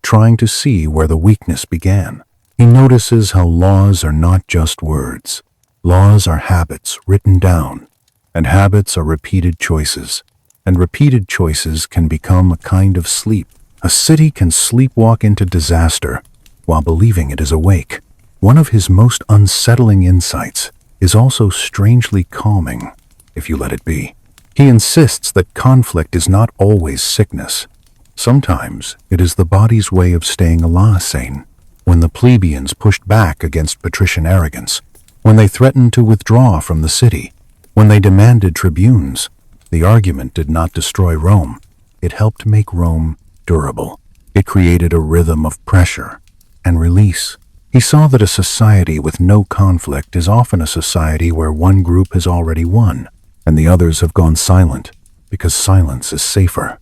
trying to see where the weakness began. He notices how laws are not just words. Laws are habits written down, and habits are repeated choices, and repeated choices can become a kind of sleep. A city can sleepwalk into disaster while believing it is awake. One of his most unsettling insights is also strangely calming, if you let it be. He insists that conflict is not always sickness. Sometimes it is the body's way of staying sane. When the plebeians pushed back against patrician arrogance, when they threatened to withdraw from the city, When they demanded tribunes, the argument did not destroy Rome. It helped make Rome durable. It created a rhythm of pressure and release. He saw that a society with no conflict is often a society where one group has already won, and the others have gone silent, because silence is safer.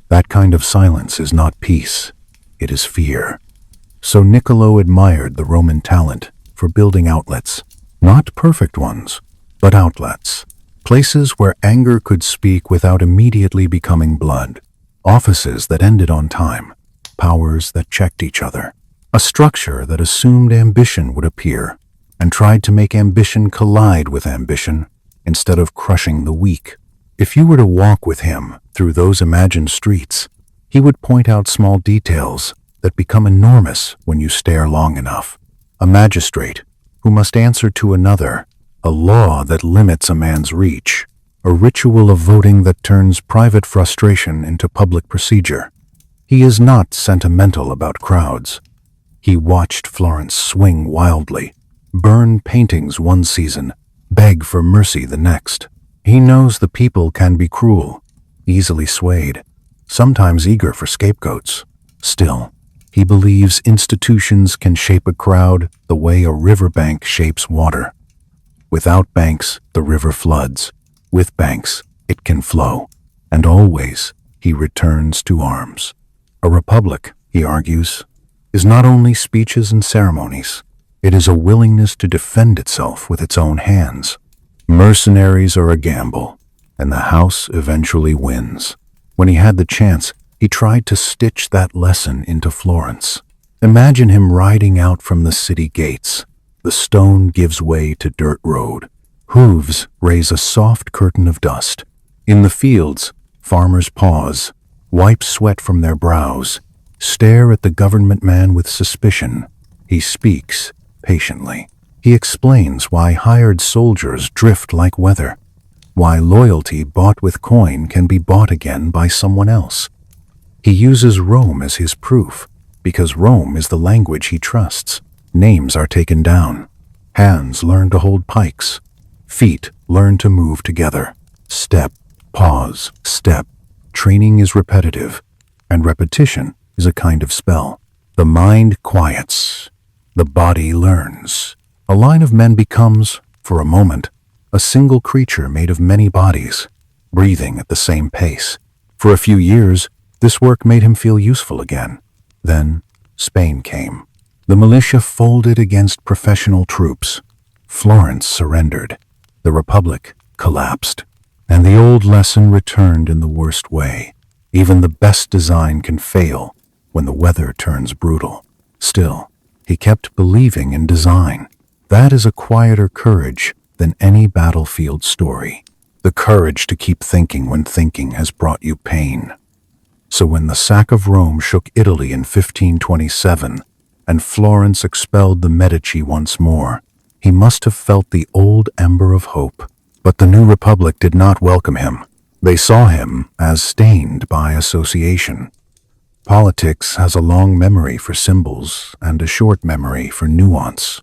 That kind of silence is not peace, it is fear. So Niccolo admired the Roman talent for building outlets, not perfect ones, but outlets. Places where anger could speak without immediately becoming blood. Offices that ended on time. Powers that checked each other. A structure that assumed ambition would appear and tried to make ambition collide with ambition instead of crushing the weak. If you were to walk with him through those imagined streets, he would point out small details that become enormous when you stare long enough. A magistrate who must answer to another, a law that limits a man's reach, a ritual of voting that turns private frustration into public procedure. He is not sentimental about crowds. He watched Florence swing wildly, burn paintings one season, beg for mercy the next. He knows the people can be cruel, easily swayed, sometimes eager for scapegoats. Still, he believes institutions can shape a crowd the way a riverbank shapes water. Without banks, the river floods. With banks, it can flow. And always, he returns to arms. A republic, he argues, is not only speeches and ceremonies. It is a willingness to defend itself with its own hands. Mercenaries are a gamble, and the house eventually wins. When he had the chance, he tried to stitch that lesson into Florence. Imagine him riding out from the city gates. The stone gives way to dirt road. Hooves raise a soft curtain of dust. In the fields, farmers pause, wipe sweat from their brows, stare at the government man with suspicion. He speaks patiently. He explains why hired soldiers drift like weather, why loyalty bought with coin can be bought again by someone else. He uses Rome as his proof, because Rome is the language he trusts. Names are taken down. Hands learn to hold pikes. Feet learn to move together. Step, pause, step. Training is repetitive, and repetition is a kind of spell. The mind quiets. The body learns. A line of men becomes, for a moment, a single creature made of many bodies, breathing at the same pace. For a few years, this work made him feel useful again. Then, Spain came. The militia folded against professional troops. Florence surrendered. The Republic collapsed. And the old lesson returned in the worst way. Even the best design can fail when the weather turns brutal. Still, he kept believing in design. That is a quieter courage than any battlefield story. The courage to keep thinking when thinking has brought you pain. So when the sack of Rome shook Italy in 1527 and Florence expelled the Medici once more, he must have felt the old ember of hope. But the new republic did not welcome him. They saw him as stained by association. Politics has a long memory for symbols and a short memory for nuance.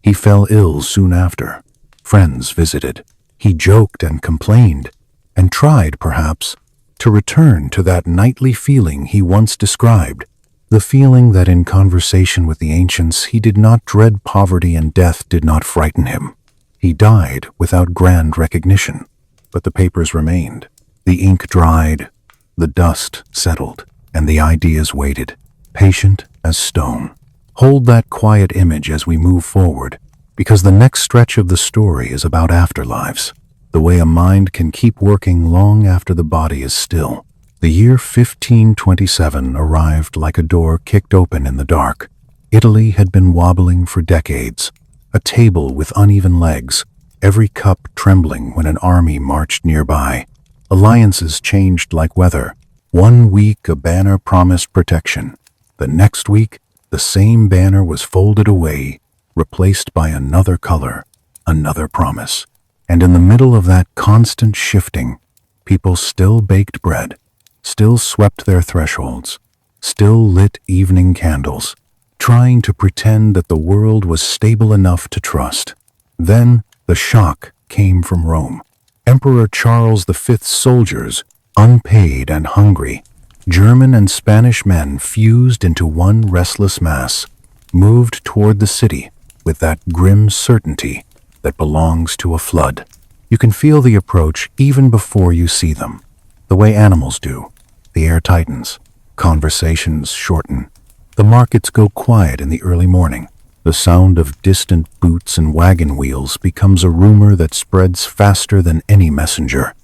He fell ill soon after. Friends visited. He joked and complained, and tried, perhaps, to return to that nightly feeling he once described, the feeling that in conversation with the ancients he did not dread poverty and death did not frighten him. He died without grand recognition, but the papers remained. The ink dried, the dust settled, and the ideas waited, patient as stone. Hold that quiet image as we move forward, because the next stretch of the story is about afterlives, the way a mind can keep working long after the body is still. The year 1527 arrived like a door kicked open in the dark. Italy had been wobbling for decades, a table with uneven legs, every cup trembling when an army marched nearby. Alliances changed like weather. One week a banner promised protection. The next week, the same banner was folded away, replaced by another color, another promise. And in the middle of that constant shifting, people still baked bread, still swept their thresholds, still lit evening candles, trying to pretend that the world was stable enough to trust. Then the shock came from Rome. Emperor Charles V's soldiers, unpaid and hungry, German and Spanish men fused into one restless mass, moved toward the city with that grim certainty that belongs to a flood. You can feel the approach even before you see them, the way animals do. The air tightens, conversations shorten, the markets go quiet in the early morning. The sound of distant boots and wagon wheels becomes a rumor that spreads faster than any messenger.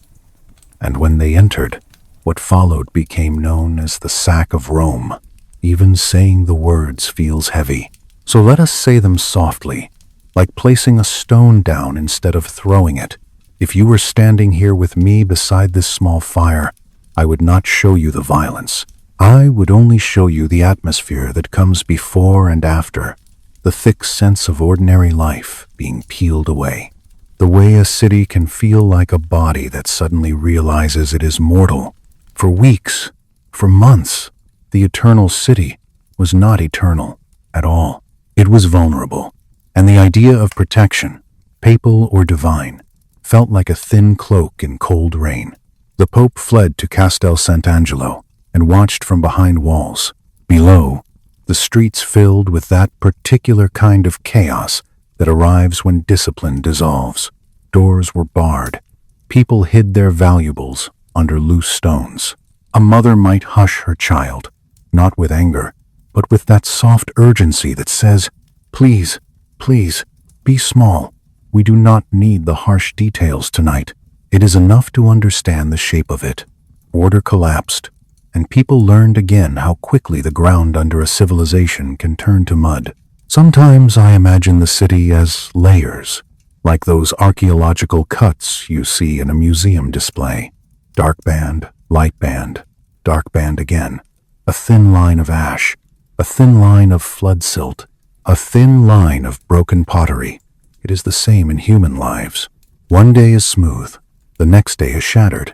And when they entered, what followed became known as the sack of Rome. Even saying the words feels heavy. So let us say them softly, like placing a stone down instead of throwing it. If you were standing here with me beside this small fire, I would not show you the violence. I would only show you the atmosphere that comes before and after, the thick sense of ordinary life being peeled away. The way a city can feel like a body that suddenly realizes it is mortal. For weeks, for months, the eternal city was not eternal at all. It was vulnerable, and the idea of protection, papal or divine, felt like a thin cloak in cold rain. The Pope fled to Castel Sant'Angelo and watched from behind walls. Below, the streets filled with that particular kind of chaos that arrives when discipline dissolves. Doors were barred. People hid their valuables under loose stones. A mother might hush her child, not with anger, but with that soft urgency that says, "Please, please, be small. We do not need the harsh details tonight. It is enough to understand the shape of it." Order collapsed, and people learned again how quickly the ground under a civilization can turn to mud. Sometimes I imagine the city as layers, like those archaeological cuts you see in a museum display. Dark band, light band, dark band again. A thin line of ash, a thin line of flood silt, a thin line of broken pottery. It is the same in human lives. One day is smooth, the next day is shattered.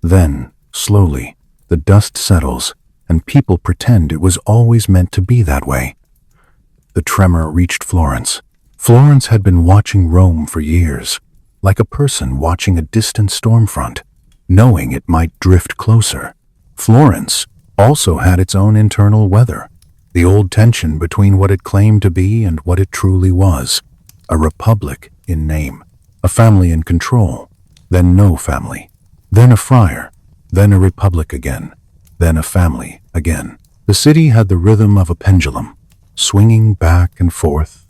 Then, slowly, the dust settles, and people pretend it was always meant to be that way. The tremor reached Florence. Florence had been watching Rome for years, like a person watching a distant storm front, knowing it might drift closer. Florence also had its own internal weather, the old tension between what it claimed to be and what it truly was. A republic in name, a family in control, then no family, then a friar, then a republic again, then a family again. The city had the rhythm of a pendulum, swinging back and forth,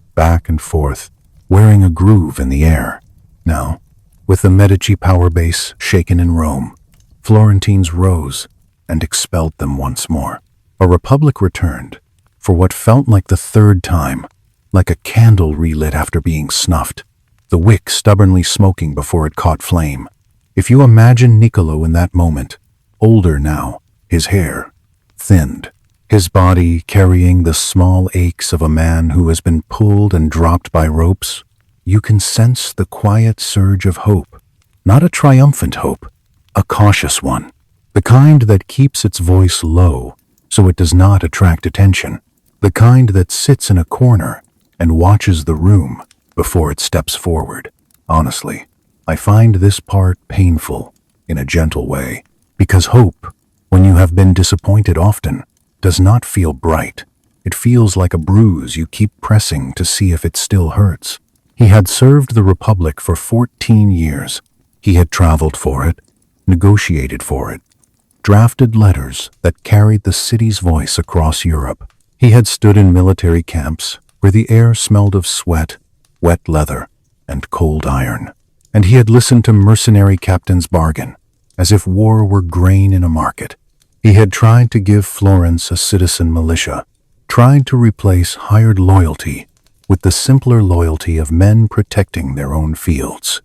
wearing a groove in the air. Now, with the Medici power base shaken in Rome, Florentines rose and expelled them once more. A republic returned, for what felt like the third time, like a candle relit after being snuffed, the wick stubbornly smoking before it caught flame. If you imagine Niccolo in that moment, older now, his hair thinned, his body carrying the small aches of a man who has been pulled and dropped by ropes, you can sense the quiet surge of hope, not a triumphant hope, a cautious one, the kind that keeps its voice low so it does not attract attention, the kind that sits in a corner and watches the room before it steps forward. Honestly, I find this part painful in a gentle way, because hope, when you have been disappointed often, does not feel bright. It feels like a bruise you keep pressing to see if it still hurts. He had served the Republic for 14 years. He had traveled for it, negotiated for it, drafted letters that carried the city's voice across Europe. He had stood in military camps where the air smelled of sweat, wet leather, and cold iron. And he had listened to mercenary captains bargain, as if war were grain in a market. He had tried to give Florence a citizen militia, tried to replace hired loyalty with the simpler loyalty of men protecting their own fields.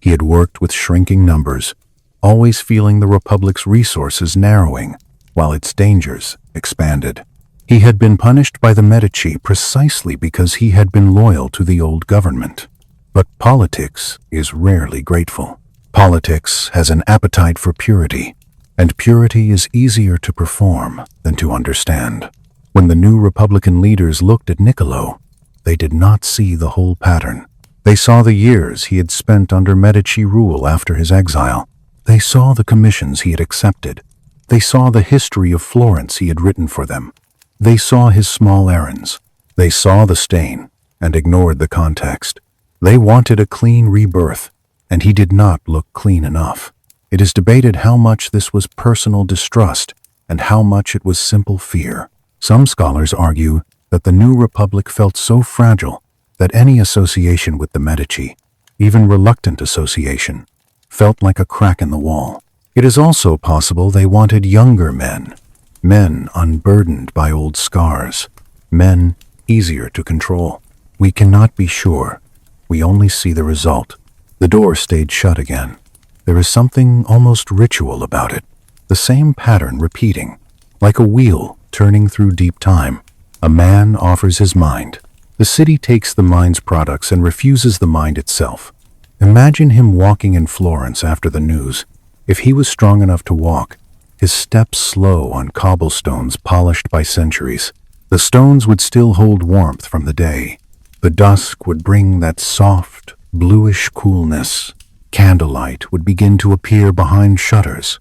He had worked with shrinking numbers, always feeling the Republic's resources narrowing while its dangers expanded. He had been punished by the Medici precisely because he had been loyal to the old government. But politics is rarely grateful. Politics has an appetite for purity, and purity is easier to perform than to understand. When the new Republican leaders looked at Niccolo, they did not see the whole pattern. They saw the years he had spent under Medici rule after his exile. They saw the commissions he had accepted. They saw the history of Florence he had written for them. They saw his small errands. They saw the stain and ignored the context. They wanted a clean rebirth, and he did not look clean enough. It is debated how much this was personal distrust and how much it was simple fear. Some scholars argue that the new republic felt so fragile that any association with the Medici, even reluctant association, felt like a crack in the wall. It is also possible they wanted younger men, men unburdened by old scars, men easier to control. We cannot be sure. We only see the result. The door stayed shut again. There is something almost ritual about it, the same pattern repeating, like a wheel turning through deep time. A man offers his mind. The city takes the mind's products and refuses the mind itself. Imagine him walking in Florence after the news. If he was strong enough to walk, his steps slow on cobblestones polished by centuries. The stones would still hold warmth from the day. The dusk would bring that soft, bluish coolness. Candlelight would begin to appear behind shutters.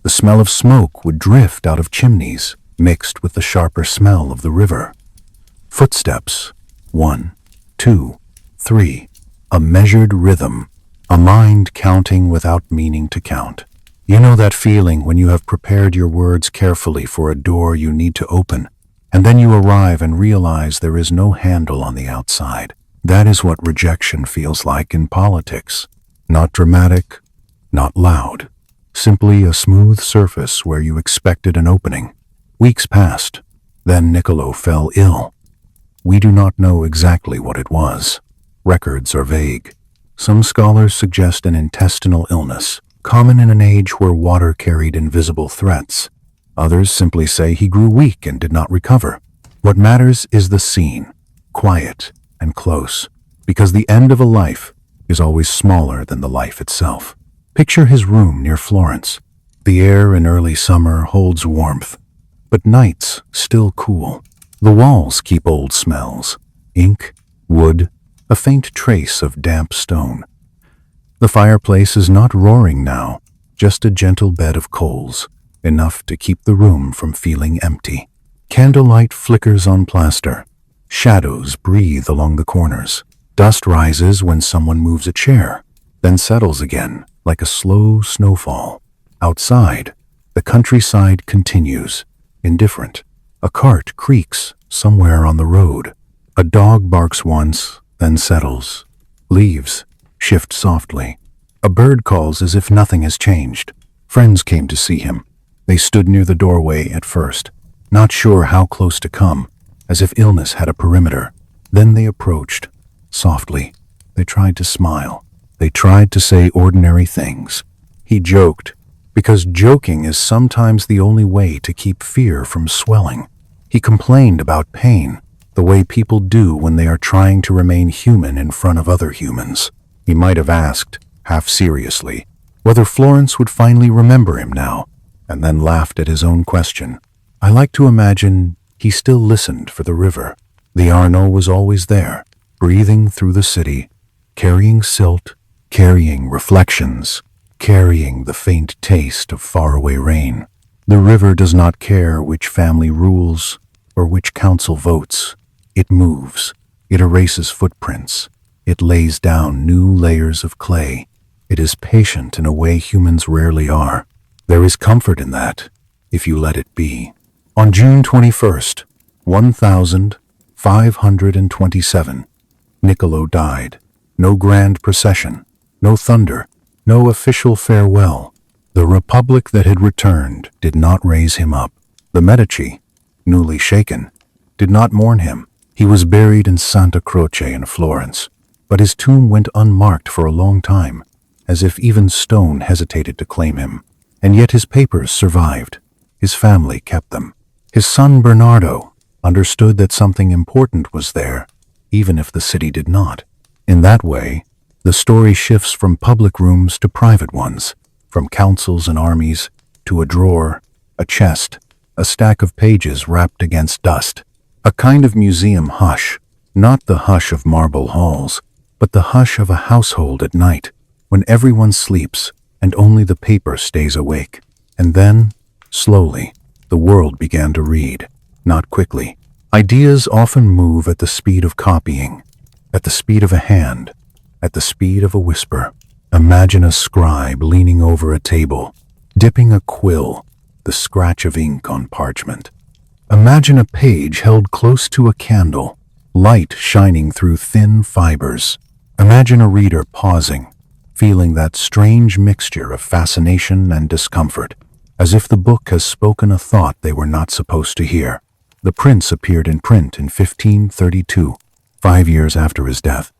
The smell of smoke would drift out of chimneys, mixed with the sharper smell of the river. Footsteps. 1, 2, 3. A measured rhythm. A mind counting without meaning to count. You know that feeling when you have prepared your words carefully for a door you need to open, and then you arrive and realize there is no handle on the outside. That is what rejection feels like in politics. Not dramatic, not loud. Simply a smooth surface where you expected an opening. Weeks passed. Then Niccolo fell ill. We do not know exactly what it was. Records are vague. Some scholars suggest an intestinal illness, common in an age where water carried invisible threats. Others simply say he grew weak and did not recover. What matters is the scene, quiet and close, because the end of a life is always smaller than the life itself. Picture his room near Florence. The air in early summer holds warmth, but nights still cool. The walls keep old smells, ink, wood, a faint trace of damp stone. The fireplace is not roaring now, just a gentle bed of coals, enough to keep the room from feeling empty. Candlelight flickers on plaster. Shadows breathe along the corners. Dust rises when someone moves a chair, then settles again like a slow snowfall. Outside, the countryside continues, indifferent. A cart creaks somewhere on the road. A dog barks once, then settles. Leaves shift softly. A bird calls as if nothing has changed. Friends came to see him. They stood near the doorway at first, not sure how close to come, as if illness had a perimeter. Then they approached, softly. They tried to smile. They tried to say ordinary things. He joked, because joking is sometimes the only way to keep fear from swelling. He complained about pain, the way people do when they are trying to remain human in front of other humans. He might have asked, half seriously, whether Florence would finally remember him now, and then laughed at his own question. I like to imagine he still listened for the river. The Arno was always there, breathing through the city, carrying silt, carrying reflections, carrying the faint taste of faraway rain. The river does not care which family rules or which council votes. It moves. It erases footprints. It lays down new layers of clay. It is patient in a way humans rarely are. There is comfort in that, if you let it be. On June 21st, 1527, Niccolo died. No grand procession, no thunder, no official farewell. The republic that had returned did not raise him up. The Medici, newly shaken, did not mourn him. He was buried in Santa Croce in Florence, but his tomb went unmarked for a long time, as if even stone hesitated to claim him. And yet his papers survived. His family kept them. His son Bernardo understood that something important was there, even if the city did not. In that way, the story shifts from public rooms to private ones, from councils and armies to a drawer, a chest, a stack of pages wrapped against dust. A kind of museum hush, not the hush of marble halls, but the hush of a household at night, when everyone sleeps and only the paper stays awake. And then, slowly, the world began to read, not quickly. Ideas often move at the speed of copying, at the speed of a hand, at the speed of a whisper. Imagine a scribe leaning over a table, dipping a quill, the scratch of ink on parchment. Imagine a page held close to a candle, light shining through thin fibers. Imagine a reader pausing, feeling that strange mixture of fascination and discomfort, as if the book has spoken a thought they were not supposed to hear. The Prince appeared in print in 1532, 5 years after his death.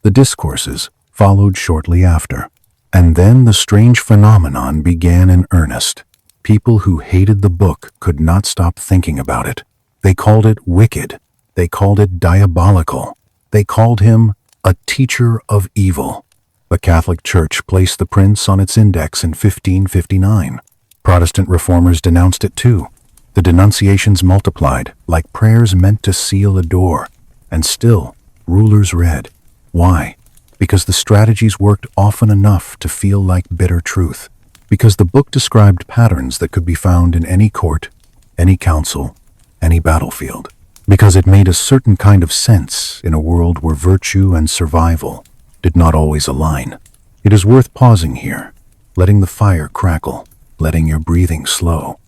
The discourses followed shortly after, and then the strange phenomenon began in earnest. People who hated the book could not stop thinking about it. They called it wicked. They called it diabolical. They called him a teacher of evil. The Catholic Church placed the Prince on its index in 1559. Protestant reformers denounced it too. The denunciations multiplied, like prayers meant to seal a door. And still, rulers read. Why? Because the strategies worked often enough to feel like bitter truth. Because the book described patterns that could be found in any court, any council, any battlefield. Because it made a certain kind of sense in a world where virtue and survival did not always align. It is worth pausing here, letting the fire crackle, letting your breathing slow.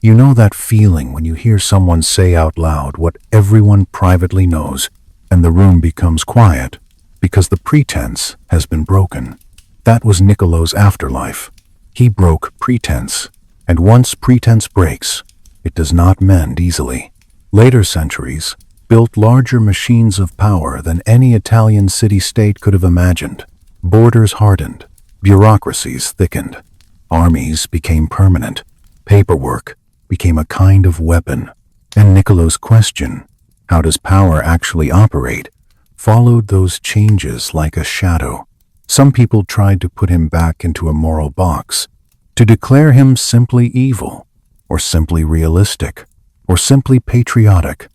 You know that feeling when you hear someone say out loud what everyone privately knows, and the room becomes quiet because the pretense has been broken. That was Niccolò's afterlife. He broke pretense, and once pretense breaks, it does not mend easily. Later centuries built larger machines of power than any Italian city-state could have imagined. Borders hardened, bureaucracies thickened, armies became permanent. Paperwork became a kind of weapon, and Niccolò's question, how does power actually operate, followed those changes like a shadow. Some people tried to put him back into a moral box, to declare him simply evil, or simply realistic, or simply patriotic.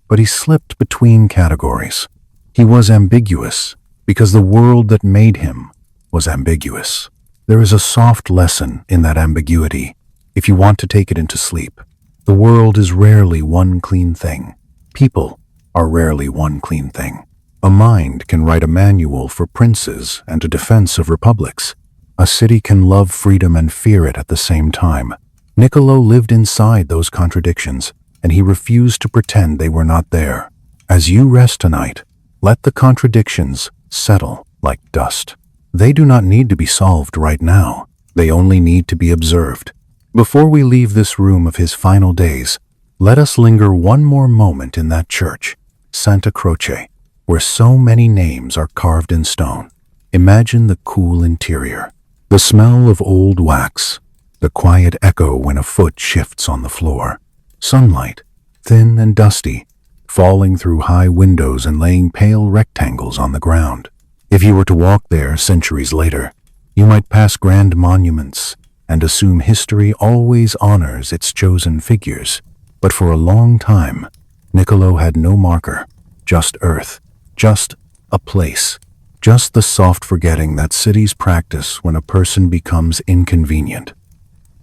But he slipped between categories. He was ambiguous, because the world that made him was ambiguous. There is a soft lesson in that ambiguity, if you want to take it into sleep. The world is rarely one clean thing. People are rarely one clean thing. A mind can write a manual for princes and a defense of republics. A city can love freedom and fear it at the same time. Niccolò lived inside those contradictions, and he refused to pretend they were not there. As you rest tonight, let the contradictions settle like dust. They do not need to be solved right now. They only need to be observed. Before we leave this room of his final days, let us linger one more moment in that church, Santa Croce, where so many names are carved in stone. Imagine the cool interior, the smell of old wax, the quiet echo when a foot shifts on the floor. Sunlight, thin and dusty, falling through high windows and laying pale rectangles on the ground. If you were to walk there centuries later, you might pass grand monuments and assume history always honors its chosen figures. But for a long time, Niccolò had no marker, just earth, just a place, just the soft forgetting that cities practice when a person becomes inconvenient.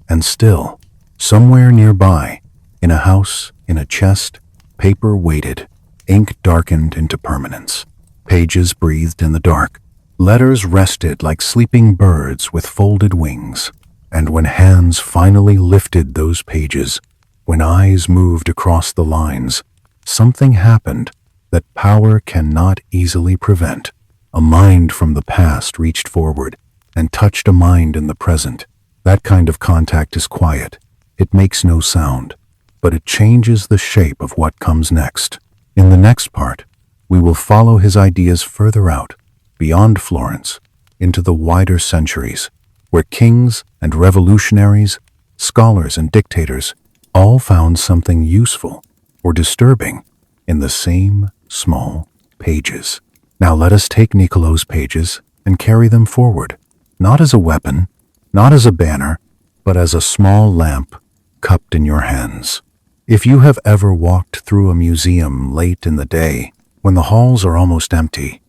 And still, somewhere nearby, in a house, in a chest, paper waited, ink darkened into permanence. Pages breathed in the dark. Letters rested like sleeping birds with folded wings. And when hands finally lifted those pages, when eyes moved across the lines, something happened that power cannot easily prevent. A mind from the past reached forward and touched a mind in the present. That kind of contact is quiet. It makes no sound, but it changes the shape of what comes next. In the next part, we will follow his ideas further out, beyond Florence, into the wider centuries, where kings and revolutionaries, scholars and dictators all found something useful or disturbing in the same small pages. Now let us take Niccolò's pages and carry them forward, not as a weapon, not as a banner, but as a small lamp cupped in your hands. If you have ever walked through a museum late in the day, when the halls are almost empty,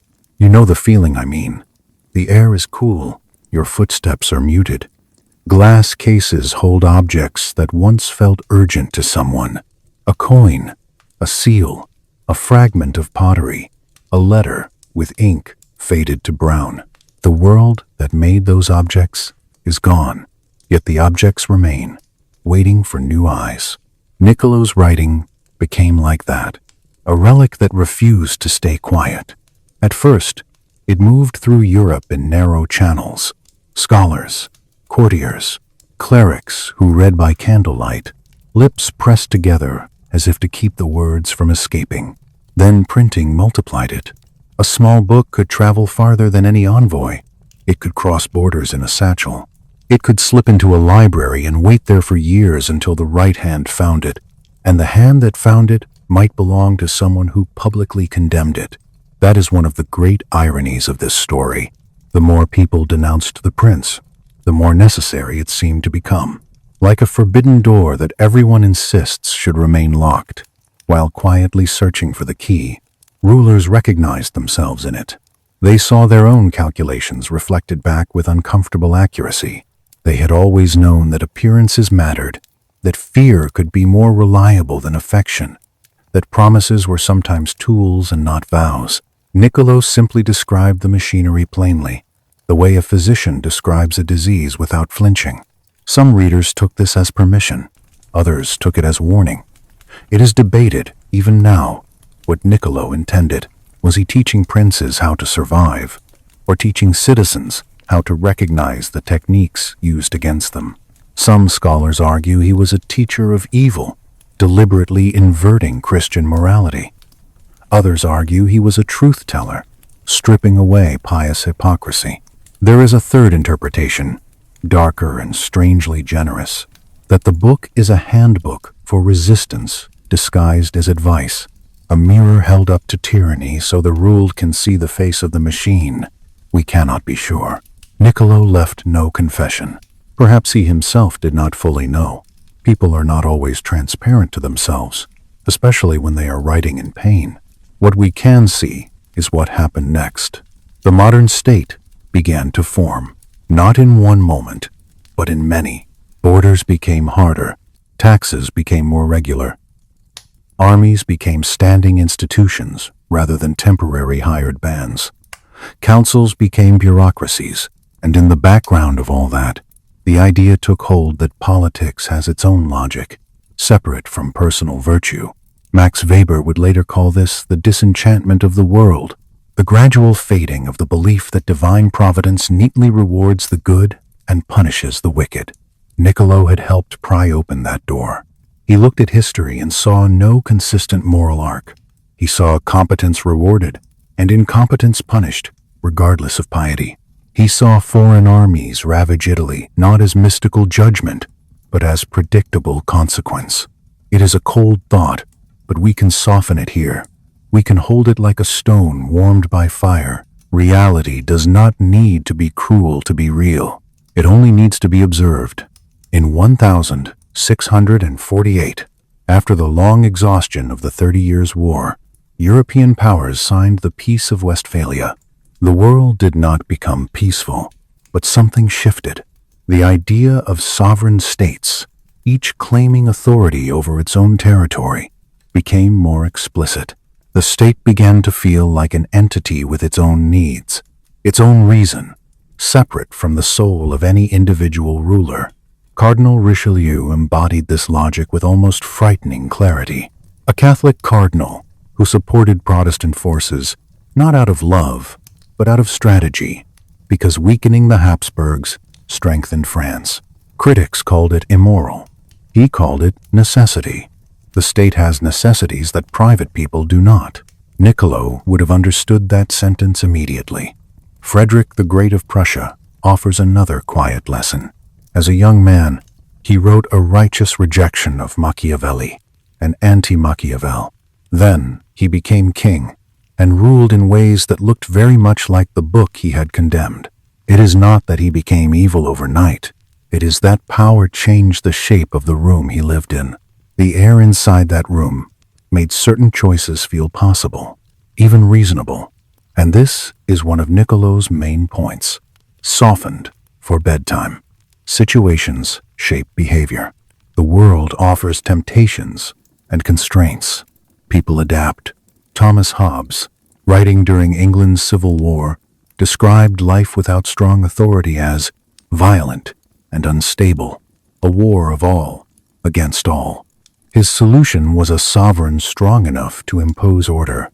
You know the feeling I mean. The air is cool, your footsteps are muted. Glass cases hold objects that once felt urgent to someone. A coin, a seal, a fragment of pottery, a letter with ink faded to brown. The world that made those objects is gone, yet the objects remain, waiting for new eyes. Niccolo's writing became like that, a relic that refused to stay quiet. At first, it moved through Europe in narrow channels. Scholars, courtiers, clerics who read by candlelight, lips pressed together as if to keep the words from escaping. Then printing multiplied it. A small book could travel farther than any envoy. It could cross borders in a satchel. It could slip into a library and wait there for years until the right hand found it, and the hand that found it might belong to someone who publicly condemned it. That is one of the great ironies of this story. The more people denounced the prince, the more necessary it seemed to become. Like a forbidden door that everyone insists should remain locked, while quietly searching for the key, rulers recognized themselves in it. They saw their own calculations reflected back with uncomfortable accuracy. They had always known that appearances mattered, that fear could be more reliable than affection, that promises were sometimes tools and not vows. Niccolo simply described the machinery plainly, the way a physician describes a disease without flinching. Some readers took this as permission, others took it as warning. It is debated, even now, what Niccolo intended. Was he teaching princes how to survive, or teaching citizens how to recognize the techniques used against them? Some scholars argue he was a teacher of evil, deliberately inverting Christian morality. Others argue he was a truth-teller, stripping away pious hypocrisy. There is a third interpretation, darker and strangely generous, that the book is a handbook for resistance disguised as advice, a mirror held up to tyranny so the ruled can see the face of the machine. We cannot be sure. Niccolo left no confession. Perhaps he himself did not fully know. People are not always transparent to themselves, especially when they are writing in pain. What we can see is what happened next. The modern state began to form, not in one moment, but in many. Borders became harder, taxes became more regular. Armies became standing institutions rather than temporary hired bands. Councils became bureaucracies, and in the background of all that, the idea took hold that politics has its own logic, separate from personal virtue. Max Weber would later call this the disenchantment of the world, the gradual fading of the belief that divine providence neatly rewards the good and punishes the wicked. Niccolo had helped pry open that door. He looked at history and saw no consistent moral arc. He saw competence rewarded and incompetence punished, regardless of piety. He saw foreign armies ravage Italy not as mystical judgment, but as predictable consequence. It is a cold thought, but we can soften it here. We can hold it like a stone warmed by fire. Reality does not need to be cruel to be real. It only needs to be observed. In 1648, after the long exhaustion of the 30 Years' War, European powers signed the Peace of Westphalia. The world did not become peaceful, but something shifted. The idea of sovereign states, each claiming authority over its own territory, became more explicit. The state began to feel like an entity with its own needs, its own reason, separate from the soul of any individual ruler. Cardinal Richelieu embodied this logic with almost frightening clarity. A Catholic cardinal who supported Protestant forces, not out of love, but out of strategy, because weakening the Habsburgs strengthened France. Critics called it immoral. He called it necessity. The state has necessities that private people do not. Niccolo would have understood that sentence immediately. Frederick the Great of Prussia offers another quiet lesson. As a young man, he wrote a righteous rejection of Machiavelli, an anti-Machiavel. Then he became king and ruled in ways that looked very much like the book he had condemned. It is not that he became evil overnight. It is that power changed the shape of the room he lived in. The air inside that room made certain choices feel possible, even reasonable. And this is one of Niccolo's main points. Softened for bedtime. Situations shape behavior. The world offers temptations and constraints. People adapt. Thomas Hobbes, writing during England's Civil War, described life without strong authority as violent and unstable, a war of all against all. His solution was a sovereign strong enough to impose order.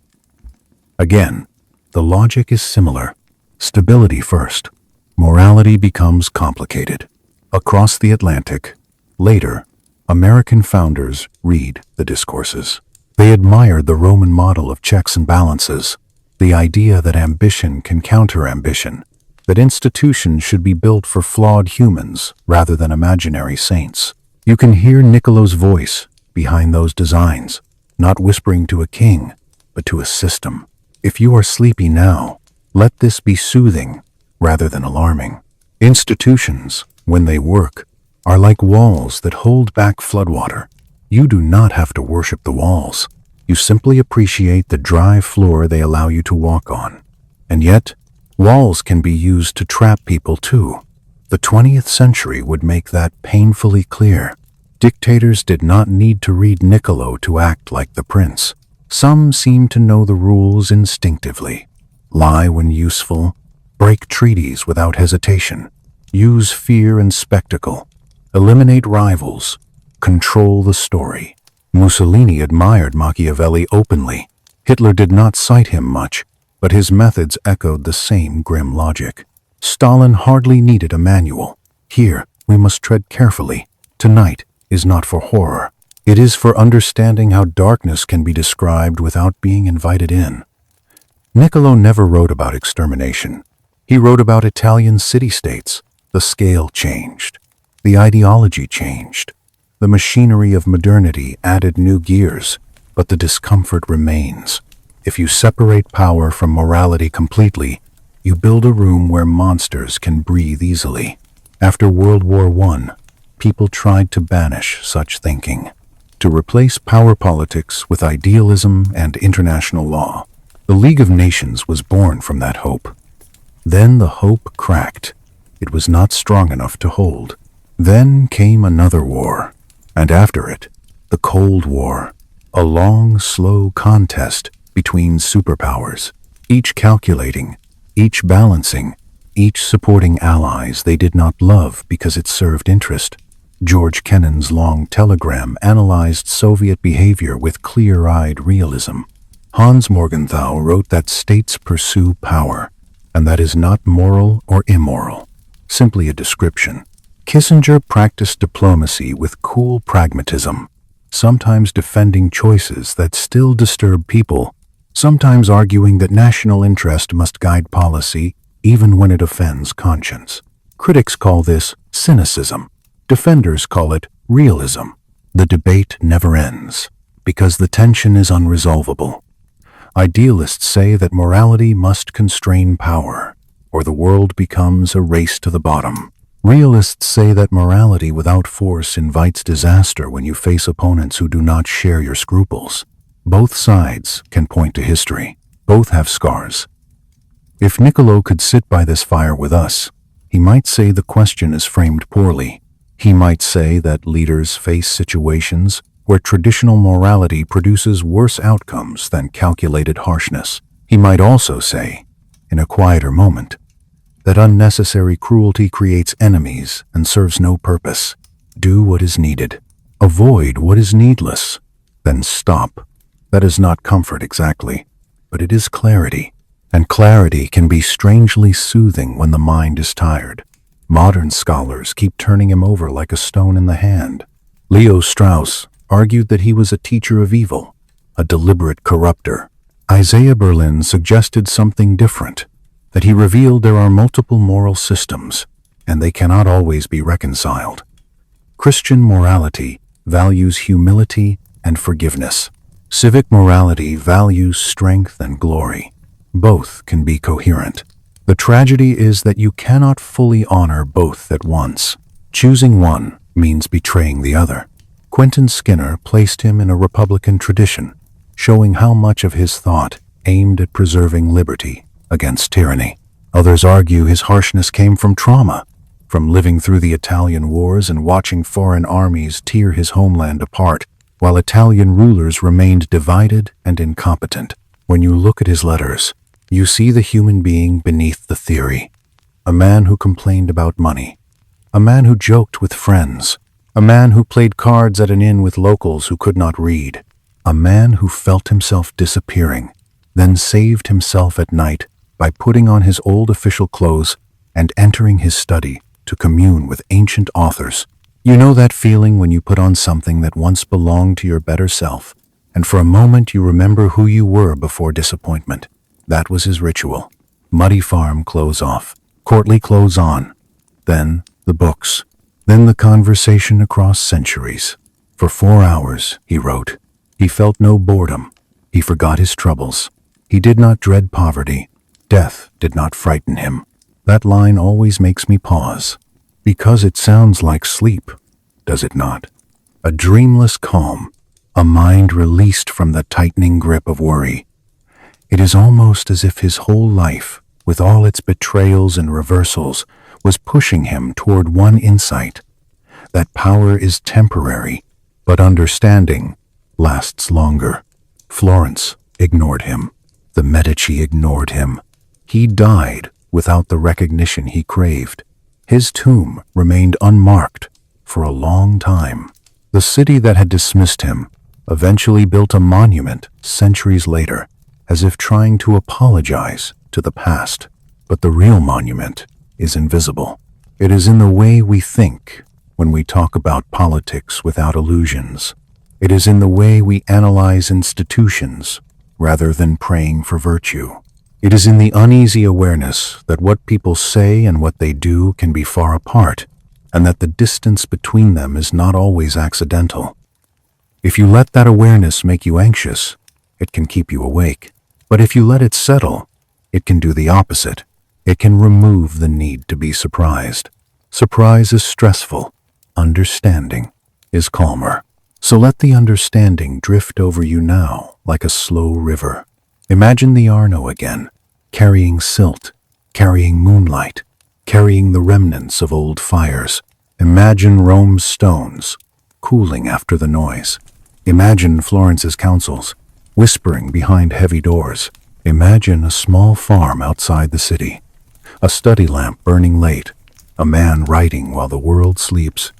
Again, the logic is similar. Stability first. Morality becomes complicated. Across the Atlantic, later, American founders read the discourses. They admired the Roman model of checks and balances, the idea that ambition can counter ambition, that institutions should be built for flawed humans rather than imaginary saints. You can hear Niccolo's voice behind those designs, not whispering to a king, but to a system. If you are sleepy now, let this be soothing rather than alarming. Institutions, when they work, are like walls that hold back floodwater. You do not have to worship the walls. You simply appreciate the dry floor they allow you to walk on. And yet, walls can be used to trap people too. The 20th century would make that painfully clear. Dictators did not need to read Niccolo to act like the prince. Some seem to know the rules instinctively. Lie when useful, break treaties without hesitation, use fear and spectacle, eliminate rivals, control the story. Mussolini admired Machiavelli openly. Hitler did not cite him much, but his methods echoed the same grim logic. Stalin hardly needed a manual. Here, we must tread carefully. Tonight is not for horror. It is for understanding how darkness can be described without being invited in. Niccolo never wrote about extermination. He wrote about Italian city-states. The scale changed. The ideology changed. The machinery of modernity added new gears, but the discomfort remains. If you separate power from morality completely, you build a room where monsters can breathe easily. After World War I, people tried to banish such thinking, to replace power politics with idealism and international law. The League of Nations was born from that hope. Then the hope cracked. It was not strong enough to hold. Then came another war, and after it, the Cold War, a long, slow contest between superpowers, each calculating, each balancing, each supporting allies they did not love because it served interest. George Kennan's long telegram analyzed Soviet behavior with clear-eyed realism. Hans Morgenthau wrote that states pursue power, and that is not moral or immoral, simply a description. Kissinger practiced diplomacy with cool pragmatism, sometimes defending choices that still disturb people, sometimes arguing that national interest must guide policy even when it offends conscience. Critics call this cynicism. Defenders call it realism. The debate never ends, because the tension is unresolvable. Idealists say that morality must constrain power, or the world becomes a race to the bottom. Realists say that morality without force invites disaster when you face opponents who do not share your scruples. Both sides can point to history. Both have scars. If Niccolo could sit by this fire with us, he might say the question is framed poorly. He might say that leaders face situations where traditional morality produces worse outcomes than calculated harshness. He might also say, in a quieter moment, that unnecessary cruelty creates enemies and serves no purpose. Do what is needed. Avoid what is needless. Then stop. That is not comfort exactly, but it is clarity. And clarity can be strangely soothing when the mind is tired. Modern scholars keep turning him over like a stone in the hand. Leo Strauss argued that he was a teacher of evil, a deliberate corrupter. Isaiah Berlin suggested something different, that he revealed there are multiple moral systems, and they cannot always be reconciled. Christian morality values humility and forgiveness. Civic morality values strength and glory. Both can be coherent. The tragedy is that you cannot fully honor both at once. Choosing one means betraying the other. Quentin Skinner placed him in a Republican tradition, showing how much of his thought aimed at preserving liberty against tyranny. Others argue his harshness came from trauma, from living through the Italian wars and watching foreign armies tear his homeland apart, while Italian rulers remained divided and incompetent. When you look at his letters, you see the human being beneath the theory. A man who complained about money, a man who joked with friends, a man who played cards at an inn with locals who could not read, a man who felt himself disappearing, then saved himself at night by putting on his old official clothes and entering his study to commune with ancient authors. You know that feeling when you put on something that once belonged to your better self, and for a moment you remember who you were before disappointment. That was his ritual. Muddy farm clothes off, courtly clothes on, then the books, then the conversation across centuries. For 4 hours, he wrote. He felt no boredom. He forgot his troubles. He did not dread poverty. Death did not frighten him. That line always makes me pause, because it sounds like sleep, does it not? A dreamless calm, a mind released from the tightening grip of worry. It is almost as if his whole life, with all its betrayals and reversals, was pushing him toward one insight, that power is temporary, but understanding lasts longer. Florence ignored him. The Medici ignored him. He died without the recognition he craved. His tomb remained unmarked for a long time. The city that had dismissed him eventually built a monument centuries later, as if trying to apologize to the past. But the real monument is invisible. It is in the way we think when we talk about politics without illusions. It is in the way we analyze institutions rather than praying for virtue. It is in the uneasy awareness that what people say and what they do can be far apart, and that the distance between them is not always accidental. If you let that awareness make you anxious, it can keep you awake. But if you let it settle, it can do the opposite. It can remove the need to be surprised. Surprise is stressful. Understanding is calmer. So let the understanding drift over you now like a slow river. Imagine the Arno again, carrying silt, carrying moonlight, carrying the remnants of old fires. Imagine Rome's stones, cooling after the noise. Imagine Florence's councils, whispering behind heavy doors. Imagine a small farm outside the city, a study lamp burning late, a man writing while the world sleeps.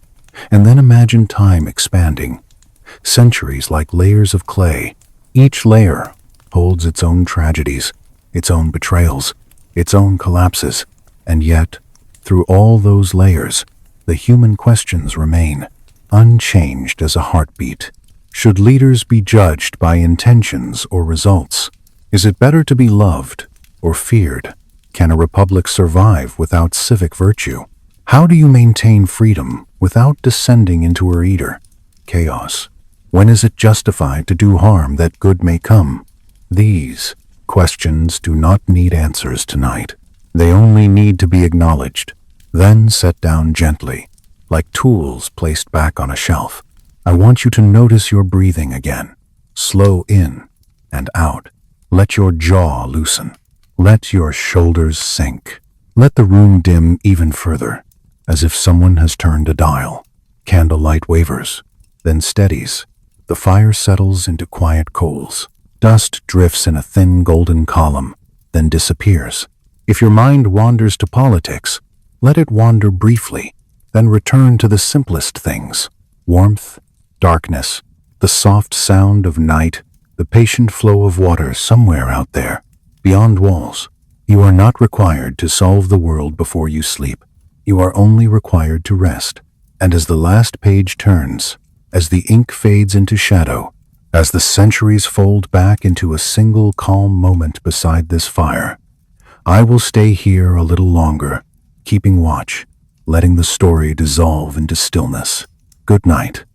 And then imagine time expanding, centuries like layers of clay. Each layer holds its own tragedies, its own betrayals, its own collapses, and yet, through all those layers, the human questions remain, unchanged as a heartbeat. Should leaders be judged by intentions or results? Is it better to be loved or feared? Can a republic survive without civic virtue? How do you maintain freedom without descending into her eater? Chaos. When is it justified to do harm that good may come? These questions do not need answers tonight. They only need to be acknowledged, then set down gently, like tools placed back on a shelf. I want you to notice your breathing again. Slow in and out. Let your jaw loosen. Let your shoulders sink. Let the room dim even further, as if someone has turned a dial. Candlelight wavers, then steadies. The fire settles into quiet coals. Dust drifts in a thin golden column, then disappears. If your mind wanders to politics, let it wander briefly, then return to the simplest things. Warmth, darkness, the soft sound of night, the patient flow of water somewhere out there, beyond walls. You are not required to solve the world before you sleep. You are only required to rest. And as the last page turns, as the ink fades into shadow, as the centuries fold back into a single calm moment beside this fire, I will stay here a little longer, keeping watch, letting the story dissolve into stillness. Good night.